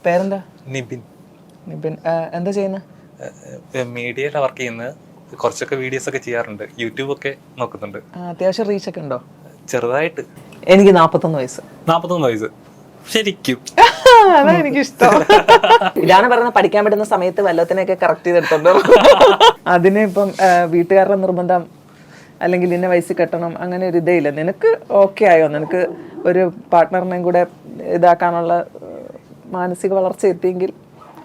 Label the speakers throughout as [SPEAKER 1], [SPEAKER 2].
[SPEAKER 1] പേരെന്താ?
[SPEAKER 2] നിബിൻ.
[SPEAKER 1] നിബിൻ. എന്താ ചെയ്യുന്നത്?
[SPEAKER 2] മീഡിയയിലാണ് വർക്ക് ചെയ്യുന്നത്. കുറച്ചൊക്കെ വീഡിയോസ് ഒക്കെ ചെയ്യാറുണ്ട്. യൂട്യൂബ് ഒക്കെ നോക്കുന്നുണ്ട്.
[SPEAKER 1] അത്യാവശ്യം റീച്ച് ഒക്കെ ഉണ്ടോ?
[SPEAKER 2] ചെറുതായിട്ട്.
[SPEAKER 1] എനിക്ക് 41 വയസ്സ്.
[SPEAKER 2] 41 വയസ്സ് ശരിക്കും.
[SPEAKER 1] അതാ എനിക്കിഷ്ടം. ഇതാണ് പറയുന്നത്, പഠിക്കാൻ പറ്റുന്ന സമയത്ത് വല്ലത്തിനെയൊക്കെ കറക്റ്റ് ചെയ്തെടുത്തോണ്ടോ. അതിന് ഇപ്പം വീട്ടുകാരുടെ നിർബന്ധം അല്ലെങ്കിൽ ഇന്ന വയസ്സിൽ കെട്ടണം അങ്ങനെ ഒരു ഇതേ ഇല്ല. നിനക്ക് ഓക്കെ ആയോ? നിനക്ക് ഒരു പാർട്ട്ണറിനെയും കൂടെ ഇതാക്കാനുള്ള മാനസിക വളർച്ച എത്തിയെങ്കിൽ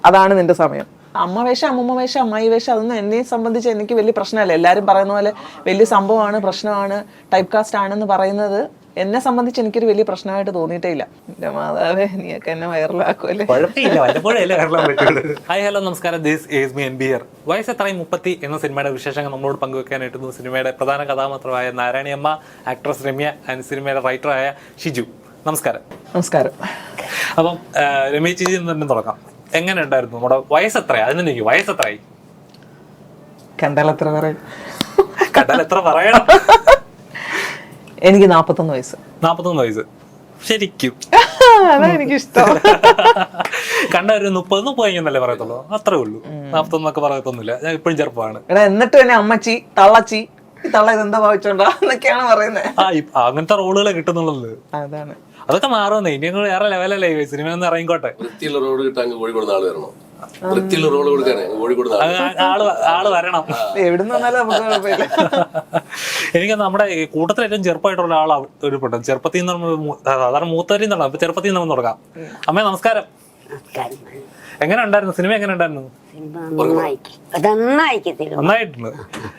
[SPEAKER 1] അതാണ് നിന്റെ സമയം. അമ്മ വേഷം, അമ്മൂമ്മ വേഷം, അമ്മായി വേഷം, അതൊന്നും എന്നെ സംബന്ധിച്ച് എനിക്ക് വലിയ പ്രശ്നമല്ല. എല്ലാവരും പറയുന്ന പോലെ വലിയ സംഭവമാണ്, പ്രശ്നമാണ്, ടൈപ്പ് കാസ്റ്റ് ആണെന്ന് പറയുന്നത് എന്നെ സംബന്ധിച്ച് എനിക്കൊരു വലിയ പ്രശ്നമായിട്ട് തോന്നിയിട്ടേ ഇല്ല. എൻ്റെ മാതാവേ, നീയൊക്കെ എന്നെ വൈറലാക്കുമല്ലേ.
[SPEAKER 2] ഹായ് ഹലോ നമസ്കാരം. This is me NBR. വയസ്സ് എത്രയും 30 എന്ന സിനിമയുടെ വിശേഷങ്ങൾ നമ്മളോട് പങ്കുവെക്കാനായിട്ട് സിനിമയുടെ പ്രധാന കഥാപാത്രമായ നാരായണിയമ്മ, ആക്ട്രസ് രമ്യ ആൻഡ് സിനിമയുടെ റൈറ്ററായ ഷിജു. നമസ്കാരം.
[SPEAKER 1] നമസ്കാരം.
[SPEAKER 2] അപ്പം രമ്യ ചേച്ചി തന്നെ തുടങ്ങാം. എങ്ങനെ ഉണ്ടായിരുന്നു നമ്മുടെ വയസ്സ് എത്രയാ? അതിന് വയസ്സ് എത്രയായി?
[SPEAKER 1] കണ്ടാൽ എത്ര പറയും?
[SPEAKER 2] കണ്ടാൽ എത്ര പറയണം?
[SPEAKER 1] എനിക്ക് 41 വയസ്സ്.
[SPEAKER 2] 41 വയസ്സ് ശരിക്കും.
[SPEAKER 1] അതാ എനിക്കിഷ്ടം.
[SPEAKER 2] കണ്ട ഒരു 30 കഴിഞ്ഞെന്നല്ലേ പറയത്തുള്ളൂ. അത്രേ ഉള്ളൂ. 41 പറയത്തൊന്നുമില്ല. ഞാൻ ഇപ്പോഴും ചെറുപ്പമാണ്.
[SPEAKER 1] എന്നിട്ട് തന്നെ അമ്മച്ചി, തള്ളച്ചി, ഈ തള്ള ഇതെന്താ ഭാവിച്ചോണ്ടാ എന്നൊക്കെയാണ് പറയുന്നത്.
[SPEAKER 2] അങ്ങനത്തെ റോളുകളെ കിട്ടുന്നുള്ളത്.
[SPEAKER 1] അതാണ്. അതൊക്കെ
[SPEAKER 2] മാറുന്നേ. ഇനി വേറെ ലെവലല്ലേ സിനിമ ഒന്ന് ഇറങ്ങിക്കോട്ടെ.
[SPEAKER 3] വൃത്തിയുള്ള റോഡ് കിട്ടാൻ കോഴിക്കോട് ആള് വരണം. വൃത്തിയുള്ള റോഡ് കൊടുക്കാൻ കോഴിക്കോട്
[SPEAKER 2] ആള് വരണം.
[SPEAKER 1] എവിടുന്ന് വന്നാലും നമുക്ക് കുഴപ്പമില്ല.
[SPEAKER 2] എനിക്ക് നമ്മുടെ കൂട്ടത്തിൽ ഏറ്റവും ചെറുപ്പമായിട്ടുള്ള ആൾ ഒരു പെട്ടെന്ന് ചെറുപ്പത്തിൽ നിന്ന് സാധാരണ മൂത്തവരിൽ നിന്നാണ്. അപ്പൊ ചെറുപ്പത്തിൽ നിന്ന് തുടങ്ങാം. അമ്മേ നമസ്കാരം. എങ്ങനെ ഉണ്ടായിരുന്നു സിനിമ? എങ്ങനെ ഉണ്ടായിരുന്നു? നന്നായിട്ടുണ്ട്.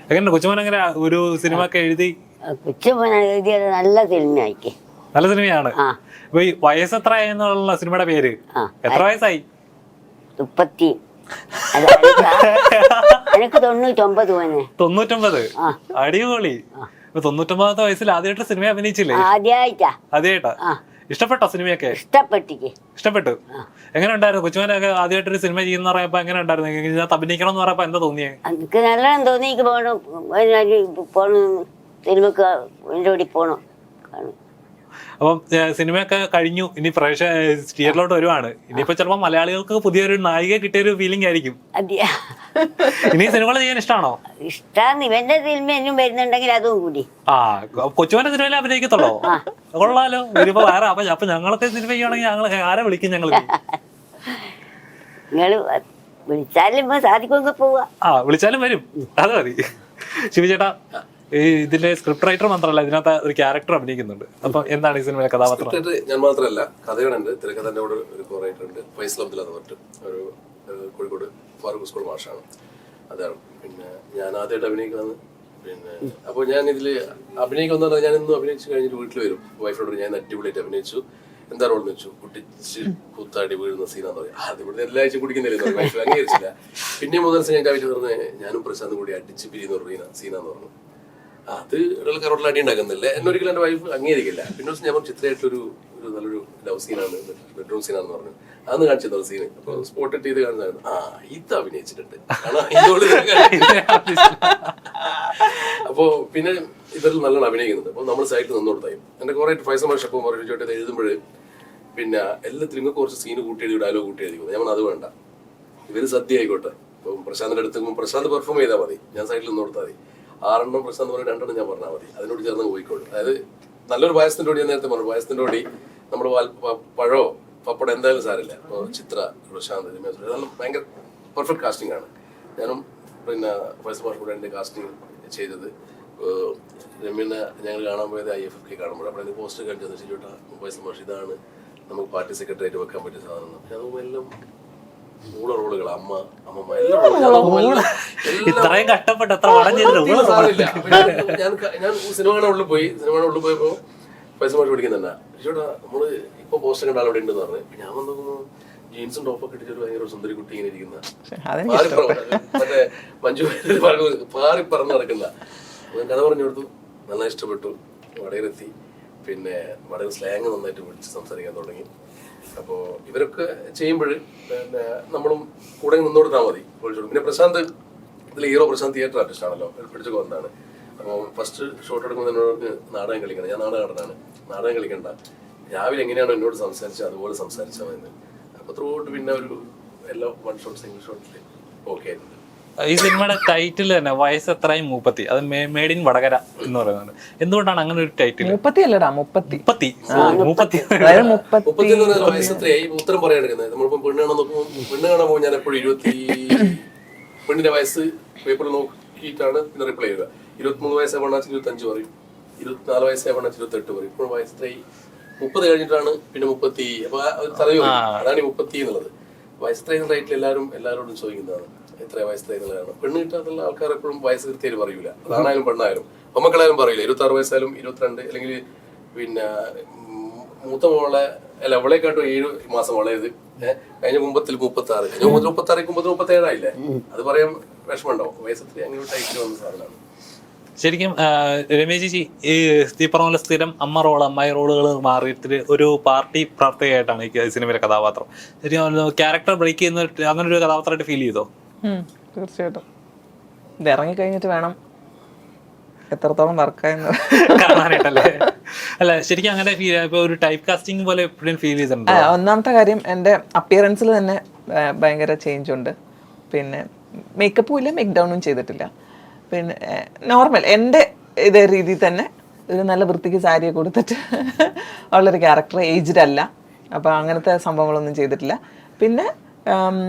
[SPEAKER 2] എങ്ങനെ കൊച്ചുമോൻ എങ്ങനെ ഒരു സിനിമ ഒക്കെ എഴുതി?
[SPEAKER 4] കൊച്ചുമോൻ എഴുതിയത് നല്ല സിനിമയാക്കി.
[SPEAKER 2] നല്ല സിനിമയാണ്. ഇപ്പൊ ഈ വയസ്സ് എത്ര എന്നുള്ള സിനിമയുടെ പേര്? എത്ര വയസ്സായി?
[SPEAKER 4] 30. എനിക്ക് 99.
[SPEAKER 2] 99. അടിപൊളി. 99 വയസ്സിൽ ആദ്യമായിട്ട് സിനിമ അഭിനയിച്ചില്ലേ? ആദ്യമായിട്ടാ. ഇഷ്ടപ്പെട്ടോ സിനിമയൊക്കെ? ഇഷ്ടപ്പെട്ടു. എങ്ങനെ ഉണ്ടായിരുന്നു? കൊച്ചുമോനൊക്കെ ആദ്യമായിട്ടൊരു സിനിമ ചെയ്യുന്ന പറയുമ്പോ എങ്ങനെ ഉണ്ടായിരുന്നു? ഇതിനകത്ത് അഭിനയിക്കണം എന്ന് പറയുമ്പോ എന്താ തോന്നിയേ?
[SPEAKER 4] എനിക്ക് നല്ലോണം തോന്നി. പോണം സിനിമക്ക് എൻ്റെ കൂടി പോണം.
[SPEAKER 2] അപ്പം സിനിമയൊക്കെ കഴിഞ്ഞു. ഇനി തിയേറ്ററിലോട്ട് വരുവാണ്. ഇനിയിപ്പോ ചിലപ്പോ മലയാളികൾക്ക് പുതിയൊരു നായിക കിട്ടിയൊരു ഫീലിംഗ് ആയിരിക്കും. ഇനി സിനിമകൾ ചെയ്യാൻ ഇഷ്ടമാണോ?
[SPEAKER 4] ഇഷ്ടമാണ്. ഇവന്റെ സിനിമ എന്നും വരുന്നുണ്ടെങ്കിൽ അതും കൂടി.
[SPEAKER 2] കൊച്ചുമോന്റെ സിനിമയിൽ അഭിനയിക്കത്തുള്ളോ? കൊള്ളാലോ. വരുമ്പോ വേറെ അപ്പൊ ഞങ്ങളൊക്കെ സിനിമ ചെയ്യുവാണെങ്കിൽ ഞങ്ങൾ ആരെ വിളിക്കും? ഞങ്ങൾ
[SPEAKER 4] നിങ്ങള് വിളിച്ചാലും സാധിക്കുമെങ്കിൽ പോവാ.
[SPEAKER 2] വിളിച്ചാലും വരും. അത് മതി. ശിവചേട്ടാ, ഇതിന്റെ സ്ക്രിപ്റ്റ് റൈറ്റർ മാത്രമല്ല, ഇതിനകത്ത് ഒരു ക്യാരക്ടർ അഭിനയിക്കുന്നുണ്ട്. അപ്പൊ എന്താണ് ഈ സിനിമയിലെ കഥാപാത്രം?
[SPEAKER 3] ഞാൻ മാത്രമല്ല, കഥകളുണ്ട്. തിരക്കഥന്റെ കൂടെ ഒരു റൈറ്റർ ഉണ്ട്, ഫൈസൽ അബ്ദുൽ എന്ന് പറഞ്ഞിട്ട്, ഒരു കോഴിക്കോട് ഫാറൂഖ് സ്കൂൾ മാഷാണ്. അതാണ്. പിന്നെ ഞാൻ ആദ്യമായിട്ട് അഭിനയിക്കുന്നത്. പിന്നെ അപ്പോൾ ഞാൻ ഇതിൽ അഭിനയിക്കുന്ന ഞാൻ ഇന്നും അഭിനയിച്ച് കഴിഞ്ഞിട്ട് വീട്ടിൽ വരും. വൈഫിനോട് ഞാൻ അടിപൊളിയായിട്ട് അഭിനയിച്ചു, എന്താ റോളെന്ന് വെച്ചു, കുട്ടിച്ച് കൂത്താടി വീഴുന്ന സീനാന്ന് പറയും. അത് ഇവിടെ എല്ലാ ആഴ്ച കുടിക്കുന്നില്ല, വൈഫ് അംഗീകരിച്ചില്ല. പിന്നെ മുതൽ ഞാൻ കാഴ്ച പറഞ്ഞ് ഞാനും പ്രശാന്ത് കൂടി അടിച്ച് പിരിയുന്ന സീനാന്ന് പറഞ്ഞു. അത് കറോട്ടിൽ അടി ഉണ്ടാക്കുന്നില്ല. എന്നൊരിക്കലും എൻ്റെ വൈഫ് അംഗീകരിക്കില്ല. പിന്നെ ഞാൻ ചിത്രമായിട്ടൊരു നല്ലൊരു ലവ് സീനാണ്, ബെഡ്റൂം സീനാണെന്ന് പറഞ്ഞു. അന്ന് കാണിച്ചത് സീന്. അപ്പൊ സ്പോട്ട് ഇട്ട് ഇത് കാണുന്നതാണ്. ഇത് അഭിനയിച്ചിട്ടുണ്ട്. അപ്പോ പിന്നെ ഇവരിൽ നല്ലോണം അഭിനയിക്കുന്നുണ്ട്. അപ്പൊ നമ്മൾ സൈറ്റിൽ നിന്ന് കൊടുത്തായി. എന്റെ കുറെ ഫൈസൽ മാഷപ്പം ചോട്ടെ എഴുതുമ്പോൾ പിന്നെ എല്ലാത്തിലും ഇങ്ങനെ കുറച്ച് സീന് കൂട്ടി എഴുതി, ഡയലോഗ് കൂട്ടി എഴുതി. ഞാൻ അത് വേണ്ട, ഇവര് സദ്യ ആയിക്കോട്ടെ. ഇപ്പം പ്രശാന്തിന്റെ അടുത്ത് പ്രശാന്ത് പെർഫോം ചെയ്താൽ മതി, ഞാൻ സൈറ്റിൽ നിന്ന് കൊടുത്താൽ മതി. 6 പ്രശ്നം പറഞ്ഞാൽ 2 ഞാൻ പറഞ്ഞാൽ മതി. അതിനോട് ചേർന്ന് പോയിക്കോളൂ. അതായത് നല്ലൊരു പായസത്തിന്റെ ഓടി ഞാൻ നേരത്തെ പറഞ്ഞു. പായസത്തിന്റെ ഓടി നമ്മുടെ പഴോ പപ്പടം എന്തായാലും സാരില്ല. ഇപ്പോൾ ചിത്ര, പ്രശാന്ത്, ഇതെല്ലാം ഭയങ്കര പെർഫെക്റ്റ് കാസ്റ്റിംഗ് ആണ്. ഞാനും പിന്നെ ഫൈസൽ മാഷ് കൂടെ എൻ്റെ കാസ്റ്റിംഗ് ചെയ്തത്. രമ്യനെ ഞങ്ങൾ കാണാൻ പോയത് IFFK കാണുമ്പോൾ അവിടെ പോസ്റ്റർ കാണിച്ചത് ശരിയോട്ടാ ഫൈസൽ മാഷ് ഇതാണ് നമുക്ക് പാർട്ടി സെക്രട്ടറി ആയിട്ട് വെക്കാൻ പറ്റിയ സാധനം. അതും എല്ലാം റോളുകൾ, അമ്മമ്മ
[SPEAKER 2] ഇത്രയും കഷ്ടപ്പെട്ട്
[SPEAKER 3] ഞാൻ സിനിമയുടെ ഉള്ളിൽ പോയപ്പോ പൈസ മാറ്റി പഠിക്കുന്നുണ്ടാ ചേട്ടാ നമ്മള് ഇപ്പൊ പോസ്റ്റർ കണ്ട ആളവിടെ ഉണ്ടെന്ന് പറഞ്ഞു. ഞാൻ വന്ന് നോക്കുന്നു ജീൻസും ടോപ്പൊക്കെ ഇട്ടിട്ട് ഭയങ്കര സുന്ദരി കുട്ടി ഇങ്ങനെ ഇരിക്കുന്ന മറ്റേ മഞ്ജു പാറി പറന്ന് നടക്കുന്ന കഥ പറഞ്ഞു കൊടുത്തു. നന്നായി ഇഷ്ടപ്പെട്ടു. വടയിലെത്തി. പിന്നെ വടയിൽ സ്ലാങ് നന്നായിട്ട് വിളിച്ച് സംസാരിക്കാൻ തുടങ്ങി. അപ്പോൾ ഇവരൊക്കെ ചെയ്യുമ്പോൾ പിന്നെ നമ്മളും കൂടെ നിന്നോടുത്താൽ മതി. പിന്നെ പ്രശാന്ത് ഇതിൽ ഹീറോ പ്രശാന്ത് തിയേറ്റർ ആർട്ടിസ്റ്റ് ആണല്ലോ, പിടിച്ചൊക്കെ വന്നതാണ്. അപ്പോൾ ഫസ്റ്റ് ഷോട്ട് എടുക്കുമ്പോൾ എന്നോട് നാടകം കളിക്കണം. ഞാൻ നാടകക്കാരനാണ്. നാടകം കളിക്കണ്ട, രാവിലെ എങ്ങനെയാണോ എന്നോട് സംസാരിച്ചത് അതുപോലെ സംസാരിച്ചാൽ മതി. അപ്പൊ ത്രൂഔട്ട് പിന്നെ ഒരു എല്ലാം വൺ ഷോട്ട് സിംഗിൾ ഷോട്ടിൽ ഓക്കെ ആയിരുന്നു.
[SPEAKER 2] ഈ സിനിമയുടെ ടൈറ്റിൽ തന്നെ വയസ്സ് എത്രയും മൂപ്പത്തി, അത് മേഡ് ഇൻ വടകര എന്ന് പറയുന്നത്. എന്തുകൊണ്ടാണ് അങ്ങനെ ഒരു ടൈറ്റിൽ?
[SPEAKER 1] മുപ്പത്തി അല്ലടാ, മുപ്പത്തി.
[SPEAKER 2] മൂപ്പത്തി
[SPEAKER 3] എന്ന് പറയുന്ന വയസ്സ് എത്രയായി ഉത്തരം പറയാൻ എടുക്കുന്നത്. നമ്മളിപ്പോ പെണ്ണ് കാണാൻ നോക്കുമ്പോൾ പെണ്ണ് കാണാൻ പോകുമ്പോൾ ഞാൻ എപ്പോഴും പെണ്ണിന്റെ വയസ്സ് പേപ്പറിൽ നോക്കിയിട്ടാണ് പിന്നെ റിപ്ലൈ ചെയ്യുക. 23 വയസ്സായ പെണ്ണാച്ച് 25 പറയും, 24 വയസ്സായ പെണ്ണാച്ച് 28 പറയും. ഇപ്പോഴും വയസ്സ് എത്രയായി 30 കഴിഞ്ഞിട്ടാണ് പിന്നെ 30. അപ്പൊ തലയോ അതാണ് ഈ 30 എന്നുള്ളത്. വയസ്സ് എത്രയെന്ന റേറ്റിൽ എല്ലാവരോടും ചോദിക്കുന്നതാണ് എത്ര വയസ്സ് എന്നുള്ളതാണ്. പെണ്ണ് കിട്ടാത്തുള്ള ആൾക്കാർ എപ്പോഴും വയസ്സ് കൃത്യമായിട്ട് പറയൂല. അതാണായാലും പെണ്ണായാലും മക്കളായാലും പറയില്ല. 26 വയസ്സായാലും 22, അല്ലെങ്കിൽ പിന്നെ മൂത്ത മോളെ അല്ല അവളെക്കാട്ടും 7 മാസം വളയത് കഴിഞ്ഞ കുമ്പത്തിൽ 36, കഴിഞ്ഞ 36 37 ആയില്ലേ. അത് പറയാൻ വിഷമമുണ്ടാവും. വയസ്സത്തിൽ അങ്ങനെ ടൈറ്റിൽ വന്ന സാധനമാണ്.
[SPEAKER 2] ശരിക്കും രമേശ് ജി ഈ പറഞ്ഞ പോലെ സ്ഥിരം അമ്മായി റോളുകൾ മാറിയിട്ട് ഒരു പാർട്ടി പ്രവർത്തകയായിട്ടാണ് ഈ സിനിമയിലെ കഥാപാത്രം. ശരിക്കും ക്യാരക്ടർ ബ്രേക്ക് ചെയ്യുന്ന അങ്ങനെ ഒരു കഥാപാത്രമായിട്ട് ഫീൽ ചെയ്തോ?
[SPEAKER 1] തീർച്ചയായിട്ടും. ഇത് ഇറങ്ങിക്കഴിഞ്ഞിട്ട് വേണം എത്രത്തോളം വർക്കായെന്ന്
[SPEAKER 2] കാണാനായിട്ടല്ലേ? അല്ല ശരിക്കും അങ്ങനെ ഇപ്പൊ ഒരു ടൈപ്പ് കാസ്റ്റിംഗ് പോലെ എപ്പോഴും ഫീൽ ചെയ്തിട്ടുണ്ട്.
[SPEAKER 1] ഒന്നാമത്തെ കാര്യം എൻ്റെ അപ്പിയറൻസിൽ തന്നെ ഭയങ്കര ചേഞ്ച് ഉണ്ട്. പിന്നെ മേക്കപ്പും ഇല്ല, മേക്ക് ഡൗണും ചെയ്തിട്ടില്ല. പിന്നെ നോർമൽ എൻ്റെ ഇതേ രീതിയിൽ തന്നെ ഒരു നല്ല വൃത്തിക്ക് സാരിയെ കൊടുത്തിട്ട് ഉള്ളൊരു ക്യാരക്ടർ. ഏജ്ഡ് അല്ല, അപ്പോൾ അങ്ങനത്തെ സംഭവങ്ങളൊന്നും ചെയ്തിട്ടില്ല. പിന്നെ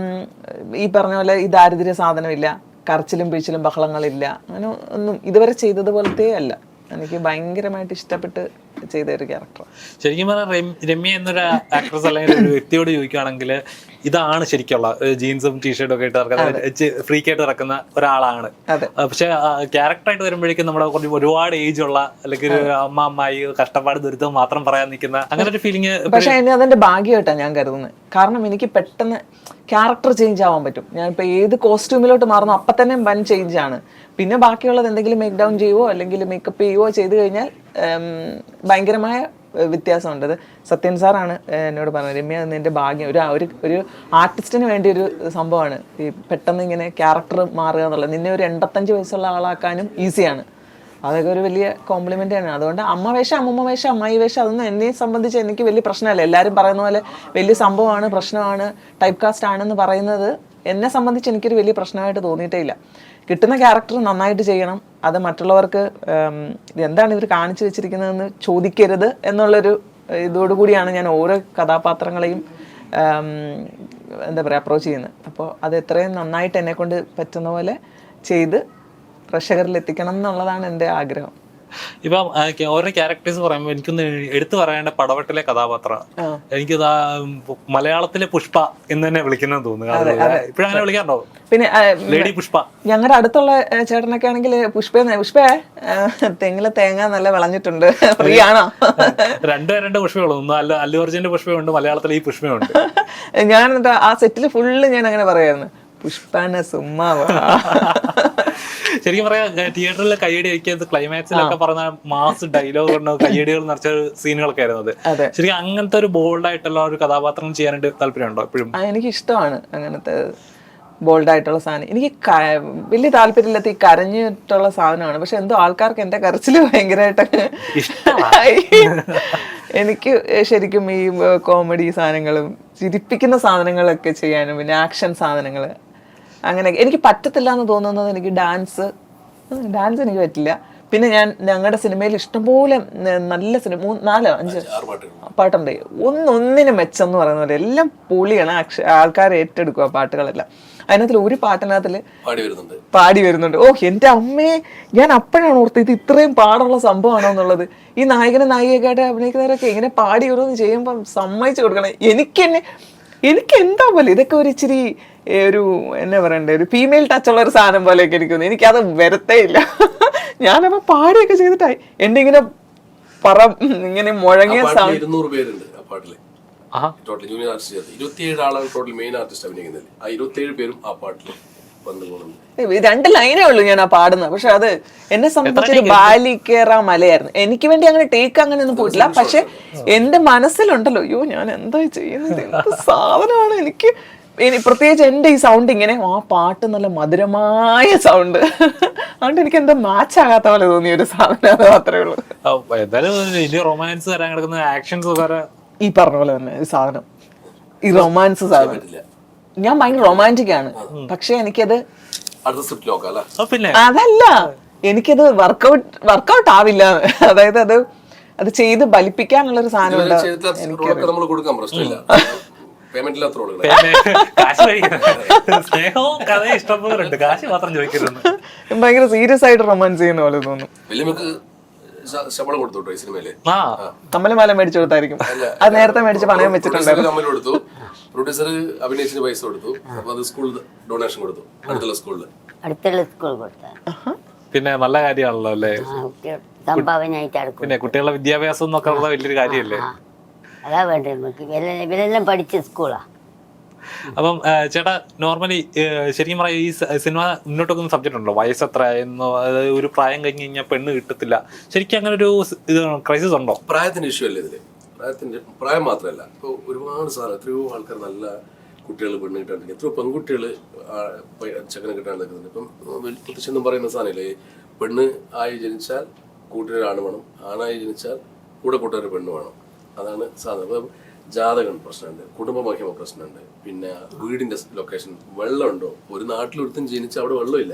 [SPEAKER 1] ഈ പറഞ്ഞ പോലെ ഈ ദാരിദ്ര്യ സാധനമില്ല, കരച്ചിലും പിഴിച്ചിലും ബഹളങ്ങളില്ല, അങ്ങനെ ഒന്നും ഇതുവരെ ചെയ്തതുപോലത്തെ അല്ല. എനിക്ക് ഭയങ്കരമായിട്ട് ഇഷ്ടപ്പെട്ട് ചെയ്ത ഒരു ക്യാരക്ടർ.
[SPEAKER 2] ശരിക്കും പറഞ്ഞാൽ രമ്യ എന്നൊരു ആക്ട്രസ് അല്ലെങ്കിൽ ഒരു വ്യക്തിയോട് ചോദിക്കുകയാണെങ്കിൽ ഇതാണ് ശരിക്കുള്ള ജീൻസും ടീഷർട്ടും ഒക്കെ ഇട്ട് ഫ്രീക്കായിട്ട് ഇറക്കുന്ന ഒരാളാണ്. പക്ഷെ ക്യാരക്ടറായിട്ട് വരുമ്പോഴേക്കും നമ്മുടെ ഒരുപാട് ഏജ് ഉള്ള അല്ലെങ്കിൽ ഒരു അമ്മായി കഷ്ടപ്പാട് ദുരിതം മാത്രം പറയാൻ നിൽക്കുന്ന അങ്ങനെ ഒരു ഫീലിംഗ്.
[SPEAKER 1] പക്ഷെ എന്നെ അതിന്റെ ഭാഗ്യമായിട്ടാണ് ഞാൻ കരുതുന്നത്. കാരണം എനിക്ക് പെട്ടെന്ന് ക്യാരക്ടർ ചേഞ്ച് ആവാൻ പറ്റും. ഞാനിപ്പോൾ ഏത് കോസ്റ്റ്യൂമിലോട്ട് മാറുന്നു അപ്പം തന്നെ വൻ ചേഞ്ച് ആണ്. പിന്നെ ബാക്കിയുള്ളത് എന്തെങ്കിലും മേക്ക് ഡൗൺ ചെയ്യുവോ അല്ലെങ്കിൽ മേക്കപ്പ് ചെയ്യുവോ ചെയ്ത് കഴിഞ്ഞാൽ ഭയങ്കരമായ വ്യത്യാസമുണ്ട്. അത് സത്യൻ സാറാണ് എന്നോട് പറഞ്ഞത്, രമ്യ നിന്റെ ഭാഗ്യം, ഒരു ആർട്ടിസ്റ്റിന് വേണ്ടി ഒരു സംഭവമാണ് ഈ പെട്ടെന്ന് ഇങ്ങനെ ക്യാരക്ടർ മാറുക എന്നുള്ളത്. നിന്നെ ഒരു 85 വയസ്സുള്ള ആളാക്കാനും ഈസിയാണ്. അതൊക്കെ ഒരു വലിയ കോംപ്ലിമെൻ്റ് ആണ്. അതുകൊണ്ട് അമ്മ വേഷം, അമ്മൂമ്മ വേഷം, അമ്മായി വേഷം അതൊന്നും എന്നെ സംബന്ധിച്ച് എനിക്ക് വലിയ പ്രശ്നമല്ല. എല്ലാവരും പറയുന്ന പോലെ വലിയ സംഭവമാണ്, പ്രശ്നമാണ്, ടൈപ്പ് കാസ്റ്റ് ആണെന്ന് പറയുന്നത് എന്നെ സംബന്ധിച്ച് എനിക്കൊരു വലിയ പ്രശ്നമായിട്ട് തോന്നിയിട്ടേ ഇല്ല. കിട്ടുന്ന ക്യാരക്ടർ നന്നായിട്ട് ചെയ്യണം. അത് മറ്റുള്ളവർക്ക് എന്താണ് ഇവർ കാണിച്ചു വെച്ചിരിക്കുന്നതെന്ന് ചോദിക്കരുത് എന്നുള്ളൊരു ഇതോടുകൂടിയാണ് ഞാൻ ഓരോ കഥാപാത്രങ്ങളെയും എന്താ പറയുക അപ്രോച്ച് ചെയ്യുന്നത്. അപ്പോൾ അത് എത്രയും നന്നായിട്ട് എന്നെക്കൊണ്ട് പറ്റുന്ന പോലെ ചെയ്ത് പ്രേക്ഷകരിൽ എത്തിക്കണം എന്നുള്ളതാണ് എൻ്റെ ആഗ്രഹം.
[SPEAKER 2] ഇപ്പം ഓരോ ക്യാരക്ടേഴ്സ് പറയുമ്പോൾ എനിക്കൊന്ന് എടുത്തു പറയേണ്ട പടവട്ടിലെ കഥാപാത്രം. എനിക്കത് മലയാളത്തിലെ പുഷ്പ എന്ന് തന്നെ വിളിക്കുന്നത് തോന്നുന്നു. ഇപ്പോഴങ്ങനെ വിളിക്കാറുണ്ടോ? പിന്നെ ലേഡി പുഷ്പ. ഞങ്ങളുടെ അടുത്തുള്ള ചേട്ടനൊക്കെ ആണെങ്കിൽ പുഷ്പേ തെങ്ങിലെ തേങ്ങ നല്ല വിളഞ്ഞിട്ടുണ്ട്, ഫ്രീ ആണോ? രണ്ട് പുഷ്പകളും, ഒന്ന് അല്ലു അർജുന്റെ പുഷ്പയുണ്ട്, മലയാളത്തിലെ ഈ പുഷ്പയുണ്ട്.
[SPEAKER 1] ഞാൻ എന്നിട്ട് ആ സെറ്റിൽ ഫുള്ള് ഞാൻ അങ്ങനെ പറയായിരുന്നു, പുഷ്പാന സുമ്മാവാ.
[SPEAKER 2] ശരിക്കും പറയാ തിയേറ്ററിൽ കയ്യടി വയ്ക്കുന്നത് ക്ലൈമാക്സിലൊക്കെ പറഞ്ഞ മാസ് ഡയലോഗ് കൊണ്ട് കയ്യടികൾ നിറച്ച സീനുകളൊക്കെ ആയിരുന്നു അത്. ശരിക്കും അങ്ങനത്തെ ഒരു ബോൾഡായിട്ടുള്ള ഒരു കഥാപാത്രം ചെയ്യാനായിട്ട് താല്പര്യമുണ്ടോ എപ്പോഴും?
[SPEAKER 1] എനിക്ക് ഇഷ്ടമാണ് അങ്ങനത്തെ ബോൾഡായിട്ടുള്ള സാധനം. എനിക്ക് വലിയ താല്പര്യമില്ലാത്ത ഈ കരഞ്ഞിട്ടുള്ള സാധനമാണ്. പക്ഷെ എന്തോ ആൾക്കാർക്ക് എൻ്റെ കരച്ചില് ഭയങ്കരമായിട്ട് എനിക്ക് ശരിക്കും ഈ കോമഡി സാധനങ്ങളും ചിരിപ്പിക്കുന്ന സാധനങ്ങളൊക്കെ ചെയ്യാനും പിന്നെ ആക്ഷൻ സാധനങ്ങൾ അങ്ങനെ എനിക്ക് പറ്റത്തില്ല എന്ന് തോന്നുന്നത്. എനിക്ക് ഡാൻസ് എനിക്ക് പറ്റില്ല. പിന്നെ ഞങ്ങളുടെ സിനിമയിൽ ഇഷ്ടംപോലെ നല്ല സിനിമ 4-5 പാട്ടുണ്ട്. ഒന്നിനും മെച്ചെന്ന് പറയുന്ന പോലെ എല്ലാം പൊളിയാണ്. ആൾക്കാർ ഏറ്റെടുക്കുക പാട്ടുകളെല്ലാം. അതിനകത്തിൽ ഒരു പാട്ടിനകത്തിൽ പാടി വരുന്നുണ്ട്. ഓ എൻ്റെ അമ്മേ, ഞാൻ അപ്പോഴാണ് ഓർത്തത് ഇത് ഇത്രയും പാടുള്ള സംഭവമാണോ എന്നുള്ളത്. ഈ നായികയൊക്കെ അഭിനയിക്കുന്നവരൊക്കെ ഇങ്ങനെ പാടി ഓരോന്ന് ചെയ്യുമ്പം സമ്മതിച്ചു കൊടുക്കണം. എനിക്ക് എന്താ പോലെ ഇതൊക്കെ ഒരു ഇച്ചിരി ഒരു എന്നാ പറയണ്ടേ, ഒരു ഫീമെയിൽ ടച്ചുള്ള ഒരു സാധനം പോലെയൊക്കെ എനിക്കൊന്നും എനിക്കത് വരത്തേ ഇല്ല. ഞാനപ്പോൾ പാടിയൊക്കെ ചെയ്തിട്ടായി എൻ്റെ ഇങ്ങനെ ഇങ്ങനെ മുഴങ്ങിയ സൗണ്ട്.
[SPEAKER 3] 200 പേരുണ്ട് ആ പാട്ടില്. ടോട്ടൽ ജൂനിയർ ആർട്ടിസ്റ്റ് 27 ആളാണ് ടോട്ടൽ മെയിൻ ആർട്ടിസ്റ്റ് അഭിനയിക്കുന്നത്. ആ 27 പേരും ആ പാട്ടില് വന്നു പോകുന്നുണ്ട്.
[SPEAKER 1] 2 ലൈനേ ഉള്ളൂ ഞാൻ ആ പാടുന്നത്. പക്ഷെ അത് എന്നെ സംബന്ധിച്ച് ബാലിക്കേറ മലയായിരുന്നു. എനിക്ക് വേണ്ടി അങ്ങനെ ടേക്ക് അങ്ങനെ ഒന്നും പോയിട്ടില്ല. പക്ഷെ എന്റെ മനസ്സിലുണ്ടല്ലോ, അയ്യോ ഞാൻ എന്താ ചെയ്യുന്നത്, എന്ത് സാധനമാണ്. എനിക്ക് പ്രത്യേകിച്ച് എൻ്റെ ഈ സൗണ്ട് ഇങ്ങനെ ആ പാട്ട് നല്ല മധുരമായ സൗണ്ട്, അതുകൊണ്ട് എനിക്ക് എന്താ മാച്ച് ആകാത്ത പോലെ തോന്നിയ ഒരു സാധനം. അത് മാത്രമേ ഉള്ളൂ.
[SPEAKER 2] റൊമാൻസ് ഈ പറഞ്ഞ പോലെ തന്നെ ഈ സാധനം
[SPEAKER 1] ഈ റൊമാൻസ് സാധനം.
[SPEAKER 3] പറ്റില്ല.
[SPEAKER 1] ഞാൻ ഭയങ്കര റൊമാൻറ്റിക് ആണ്, പക്ഷെ എനിക്കത്
[SPEAKER 3] അടുത്ത സ്ക്രിപ്റ്റ് നോക്കാം അല്ലേ?
[SPEAKER 2] പിന്നെ
[SPEAKER 1] അതല്ല, എനിക്കത് വർക്കൗട്ട് ആവില്ല. അതായത് അത് ചെയ്ത് ബലിപ്പിക്കാനുള്ളൊരു സാധനം ഉണ്ട്.
[SPEAKER 3] നമ്മൾ കൊടുക്കാൻ പ്രശ്നമില്ല. പേയ്മെന്റ് ഇല്ലാത്ത റോളുകൾ.
[SPEAKER 2] കാശ് സ്നേഹവും കഥയും ഇഷ്ടംപോലുണ്ട്, കാശ് മാത്രം ചോദിക്കരുത്.
[SPEAKER 1] ഭയങ്കര സീരിയസ് ആയിട്ട് റൊമാൻസ് ചെയ്യുന്ന പോലെ തോന്നും.
[SPEAKER 3] വലിയമ്മക്ക് ശമ്പളം കൊടുത്തു ഈ സിനിമയില്.
[SPEAKER 1] കമ്മലമാല മേടിച്ചു കൊടുത്തായിരിക്കും. അത് നേരത്തെ മേടിച്ച് പണയം വെച്ചിട്ടുണ്ടായിരുന്നു.
[SPEAKER 3] കമ്മൽ കൊടുത്തു, പ്രൊഡ്യൂസർ അഭിനയിച്ചിന് പൈസ കൊടുത്തു, അപ്പൊ അത് സ്കൂളിൽ ഡൊണേഷൻ കൊടുത്തു, അടുത്തുള്ള സ്കൂളിൽ
[SPEAKER 4] കൊടുത്താൽ.
[SPEAKER 2] പിന്നെ നല്ല കാര്യമാണല്ലോ അല്ലേ,
[SPEAKER 4] സംഭാവനയായിട്ട്.
[SPEAKER 2] പിന്നെ കുട്ടികളുടെ വിദ്യാഭ്യാസം എന്നൊക്കെ ഉള്ള വലിയൊരു കാര്യമല്ലേ.
[SPEAKER 4] അതാ വേണ്ടത് നമുക്ക്. ഇവരെല്ലാം പഠിച്ച സ്കൂളാ.
[SPEAKER 2] അപ്പം ചേട്ടാ നോർമലി ശരിക്കും പറയാം, ഈ സിനിമ മുന്നോട്ട് വെക്കുന്ന സബ്ജക്റ്റ് ഉണ്ടോ? വയസ്സ് എത്ര ആയെന്നോ, അതായത് ഒരു പ്രായം കഴിഞ്ഞ് കഴിഞ്ഞാൽ പെണ്ണ് കിട്ടത്തില്ല, ശരിക്കും അങ്ങനെ ഒരു ഇത് ക്രൈസിസ് ഉണ്ടോ?
[SPEAKER 3] പ്രായത്തിന്റെ ഇഷ്യൂ അല്ലേ ഇതില്? പ്രായം മാത്രമല്ല, ഇപ്പോൾ ഒരുപാട് സാധനം, എത്രയോ ആൾക്കാർ നല്ല കുട്ടികൾ പെണ്ണ് കിട്ടാണ്ടിരിക്കും, എത്രയോ പെൺകുട്ടികൾ ചെക്കനെ കിട്ടാൻ നിൽക്കുന്നുണ്ട്. ഇപ്പം മുത്തശ്ശെന്നും പറയുന്ന സാധനമില്ലേ, പെണ്ണ് ആയി ജനിച്ചാൽ കൂട്ടിനൊരാണ് വേണം, ആണായി ജനിച്ചാൽ കൂടെ കൂട്ടുകാർ പെണ്ണ് വേണം. അതാണ് സാധനം. ഇപ്പം ജാതകം പ്രശ്നമുണ്ട്, കുടുംബമഹിമ പ്രശ്നമുണ്ട്, പിന്നെ വീടിന്റെ ലൊക്കേഷൻ, വെള്ളമുണ്ടോ? ഒരു നാട്ടിലൊരുത്തും ജനിച്ചാൽ അവിടെ വെള്ളമില്ല.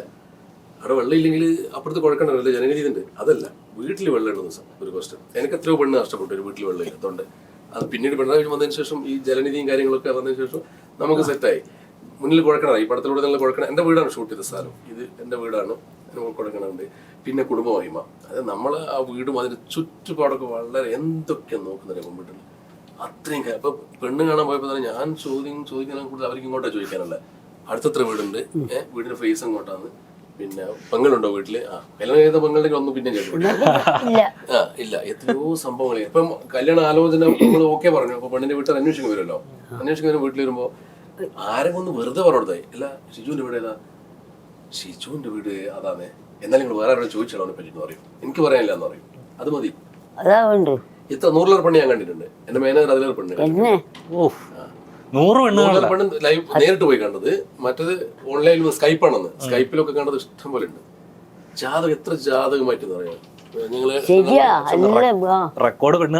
[SPEAKER 3] അവിടെ വെള്ളം ഇല്ലെങ്കിൽ അപ്പുറത്ത് കുഴക്കണ്ടല്ലോ, ജനഗതി ഇതുണ്ട്. അതല്ല, വീട്ടിൽ വെള്ളം ഉണ്ടെന്ന് ഒരു ക്വസ്റ്റ്യൻ. എനിക്ക് എത്രയോ പെണ്ണ് നഷ്ടപ്പെട്ടു ഒരു വീട്ടിൽ വെള്ളം ഇല്ലാത്തതുകൊണ്ട്. അത് പിന്നീട് പിണറായി വന്നതിന് ശേഷം ഈ ജലനിധിയും കാര്യങ്ങളൊക്കെ വന്നതിന് ശേഷം നമുക്ക് സെറ്റായി. മുന്നിൽ കുഴക്കണം, ഈ പടത്തിലൂടെ നിങ്ങൾ കുഴക്കണം. എൻ്റെ വീടാണ് ഷൂട്ട് ചെയ്ത സ്ഥലം, ഇത് എൻ്റെ വീടാണ്, കുഴക്കണമുണ്ട്. പിന്നെ കുടുംബമഹിമ, അത് നമ്മൾ ആ വീടും അതിന്റെ ചുറ്റുപാടൊക്കെ വളരെ എന്തൊക്കെ നോക്കുന്നില്ല മുമ്പിട്ട്. അത്രയും അപ്പൊ പെണ്ണ് കാണാൻ പോയപ്പോ തന്നെ ഞാൻ ചോദിക്കാൻ കൂടുതൽ അവർക്ക് ഇങ്ങോട്ടാ ചോദിക്കാനല്ല, അടുത്തത്ര വീടുണ്ട്, വീടിന്റെ ഫേസ് അങ്ങോട്ടാണ്, പിന്നെ പെങ്ങളുണ്ടോ വീട്ടില്, കല്യാണം ചെയ്ത പെങ്ങളുടെ ഒന്നും പിന്നെ ഇല്ല. എത്രയോ സംഭവങ്ങൾ. ഇപ്പം കല്യാണ ആലോചന നമ്മൾ ഓക്കെ പറഞ്ഞു, അപ്പൊ പെണ്ണിന്റെ വീട്ടിൽ അന്വേഷിക്കാൻ വരുമല്ലോ, അന്വേഷിക്കാൻ വരും. വീട്ടിൽ വരുമ്പോ ആരും ഒന്ന് വെറുതെ പറഞ്ഞോടത്തായി, അല്ല ഷിജുവിന്റെ വീട് ഏതാ? ഷിജുവിന്റെ വീട് അതാന്നേ, എന്നാലും നിങ്ങൾ വേറെ ആരോട് ചോദിച്ചാലോ അവനെ പറ്റി പറയും, എനിക്ക് പറയാനില്ല എന്ന് പറയും. അത് മതി. ഇത്ര 100 പെണ്ണ് ഞാൻ കണ്ടിട്ടുണ്ട്. എന്റെ മേനേജർ അതിലേറെ പെണ്ണ് പെണ്ണ് ലൈവ് നേരിട്ട് പോയി കണ്ടത്. മറ്റത് ഓൺലൈനിൽ സ്കൈപ്പാണെന്ന്, സ്കൈപ്പിലൊക്കെ കണ്ടത് ഇഷ്ടം പോലെ ഉണ്ട്. ജാതകം എത്ര ജാതകം മാറ്റെന്ന് പറയാം.
[SPEAKER 2] റെക്കോർഡ് പെണ്ണ്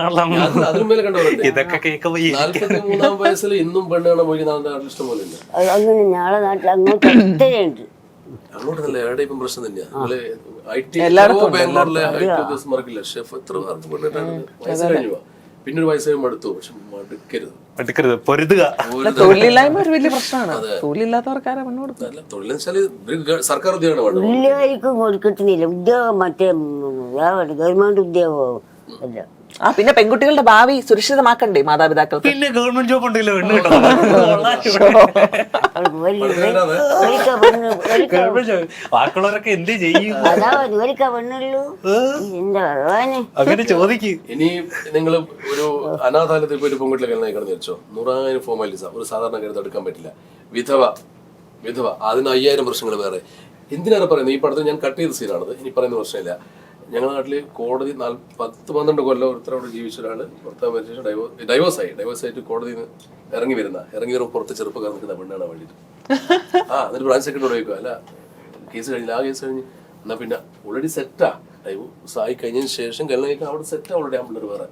[SPEAKER 3] അതിനും മേലെ കണ്ടവരുണ്ട്. 43-ാം വയസ്സിൽ ഇന്നും പെണ്ണ് കാണാൻ പോയി നാട്ടിൽ ഇഷ്ടം പോലെ ഉണ്ട്. അങ്ങോട്ട് നല്ല എവിടെ ഇപ്പം പ്രശ്നം തന്നെയാ. ബാംഗ്ലൂരിലെ IT ഉദ്യോഗസ്ഥന്മാർക്കില്ല, ഷെഫ് എത്ര പേർക്ക് പെണ്ണിട്ടാണ് വയസ്സ് കഴിഞ്ഞു. പിന്നെ ഒരു വയസ്സ് മടുത്തു, പക്ഷെ മടുക്കരുത്,
[SPEAKER 2] പൊരുതുക.
[SPEAKER 1] തൊഴിലില്ലായ്മ ഒരു വലിയ പ്രശ്നമാണ്. തൊഴിലില്ലാത്തവർക്കാരെ പെണ്ണ് കൊടുക്കുക.
[SPEAKER 3] തൊഴിലെന്ന് വെച്ചാല് സർക്കാർ ഉദ്യോഗമാണ്
[SPEAKER 4] കിട്ടുന്നില്ല, ഉദ്യോഗം മറ്റേ ഗവൺമെന്റ് ഉദ്യോഗം.
[SPEAKER 1] പിന്നെ പെൺകുട്ടികളുടെ ഭാവി സുരക്ഷിതമാക്കണ്ടേ മാതാപിതാക്കൾക്ക്?
[SPEAKER 2] പിന്നെ ഗവൺമെന്റ് ജോബ് ഉണ്ടല്ലോ, ബാക്കിയുള്ളവരൊക്കെ എന്ത് ചെയ്യും? അങ്ങനെ ചോദിക്കും.
[SPEAKER 3] ഇനി നിങ്ങൾ ഒരു അനാഥാലയത്തിൽ പോയിട്ട് പെൺകുട്ടികളെ കല്യാണം കഴിക്കണം വെച്ചോ, 100,000 ഫോർമാലിറ്റീസാ, ഒരു സാധാരണ കരുത്ത് എടുക്കാൻ പറ്റില്ല. വിധവ അതിന് 5,000 പ്രശ്നങ്ങൾ വേറെ. എന്തിനാണ് പറയുന്നത്? ഈ പടത്തിൽ ഞാൻ കട്ട് ചെയ്ത സീനാണത്, ഇനി പറയുന്ന പ്രശ്നമില്ല. ഞങ്ങളുടെ നാട്ടില് കോടതി 10-12 കൊല്ലം ഒരുത്തരോട് ജീവിച്ച ഒരാള് ഭർത്താവ് മരിച്ച ശേഷം ഡൈവേഴ്സ് ആയിട്ട് കോടതിയിൽ നിന്ന് ഇറങ്ങി വരുമ്പോൾ പുറത്ത് ചെറുപ്പക്കാർ നിൽക്കുന്ന പെണ്ണാണ് വേണ്ടിയിട്ട്. എന്നിട്ട് ബ്രാഞ്ച് സെക്രട്ടറി ചോദിക്കുക, അല്ല കേസ് കഴിഞ്ഞില്ല, ആ കേസ് കഴിഞ്ഞ് എന്നാ പിന്നെ ഓൾറെഡി സെറ്റാ, ഡൈവേഴ്സ് ആയി കഴിഞ്ഞതിന് ശേഷം കല്യാണം കഴിക്കാൻ അവിടെ സെറ്റാ ഓൾറെഡി ആമ്പിള്ളേർ വേറെ.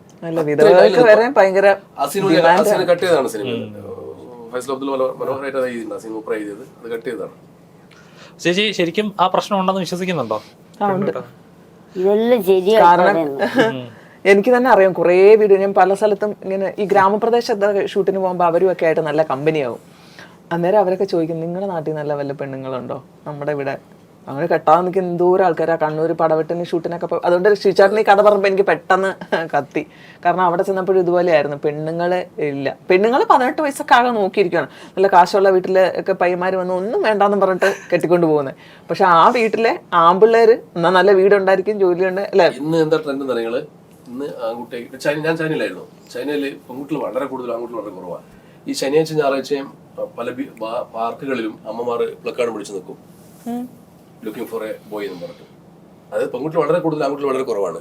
[SPEAKER 3] ആ സിനിമ കട്ട് ചെയ്തതാണ്. സിനിമ ഫൈസൽ അബ്ദുൽ മനോഹരമായിട്ട് അത് ചെയ്തിട്ടുണ്ട്. ആ സിനിമ ചെയ്തത് അത് കട്ട് ചെയ്തതാണ്.
[SPEAKER 2] ചേച്ചി ശരിക്കും ആ പ്രശ്നം ഉണ്ടെന്ന് വിശ്വസിക്കുന്നുണ്ടോ?
[SPEAKER 1] കാരണം എനിക്ക് തന്നെ അറിയാം, കുറേ വീഡിയോ ഞാൻ പല സ്ഥലത്തും ഇങ്ങനെ ഈ ഗ്രാമപ്രദേശത്ത് ഷൂട്ടിന് പോകുമ്പോൾ അവരും ഒക്കെ ആയിട്ട് നല്ല കമ്പനിയാവും. അന്നേരം അവരൊക്കെ ചോദിക്കും, നിങ്ങളുടെ നാട്ടിൽ നല്ല വല്ല പെണ്ണുങ്ങളുണ്ടോ? നമ്മുടെ ഇവിടെ അങ്ങനെ കെട്ടാൻ നിൽക്കുന്ന എന്തോരം ആൾക്കാരാ. കണ്ണൂർ പടവെട്ടിന് ഷൂട്ടിനൊക്കെ പോയി. അതുകൊണ്ട് ശ്രീചാട്ടിന് ഈ കഥ പറഞ്ഞപ്പോൾ എനിക്ക് പെട്ടെന്ന് കത്തി. കാരണം അവിടെ ചെന്നപ്പോഴും ഇതുപോലെയായിരുന്നു, പെണ്ണുങ്ങളെ ഇല്ല. പെണ്ണുങ്ങൾ 18 വയസ്സൊക്കെ ആകെ നോക്കിയിരിക്കുകയാണ്. നല്ല കാശുള്ള വീട്ടിലൊക്കെ പയ്യന്മാർ വന്ന് ഒന്നും വേണ്ടാന്ന് പറഞ്ഞിട്ട് കെട്ടിക്കൊണ്ട് പോകുന്നത്. പക്ഷെ ആ വീട്ടിലെ ആമ്പിള്ളേര് എന്നാ നല്ല വീടുണ്ടായിരിക്കും, ജോലിയുണ്ട് അല്ലേ.
[SPEAKER 3] ഇന്ന് എന്താ ട്രെൻഡ് നിങ്ങൾ? ഇന്ന് ആൺകുട്ടി ഞാൻ ചൈനയിലായിരുന്നു. ചൈനയിൽ പെൺകുട്ടികൾ വളരെ കൂടുതൽ, ആൺകുട്ടികൾ വളരെ കുറവാണ്. ഈ ശനിയാഴ്ച ഞായറാഴ്ചയും പല പാർക്കുകളിലും അമ്മമാർ പ്ലക്കാർഡ് പിടിച്ചു നിൽക്കും, ലുക്കിംഗ് ഫോർ എ ബോയ് എന്ന് പറഞ്ഞിട്ട്. അതായത് പെൺകുട്ടികൾ വളരെ കൂടുതൽ, ആൺകുട്ടികൾ വളരെ കുറവാണ്.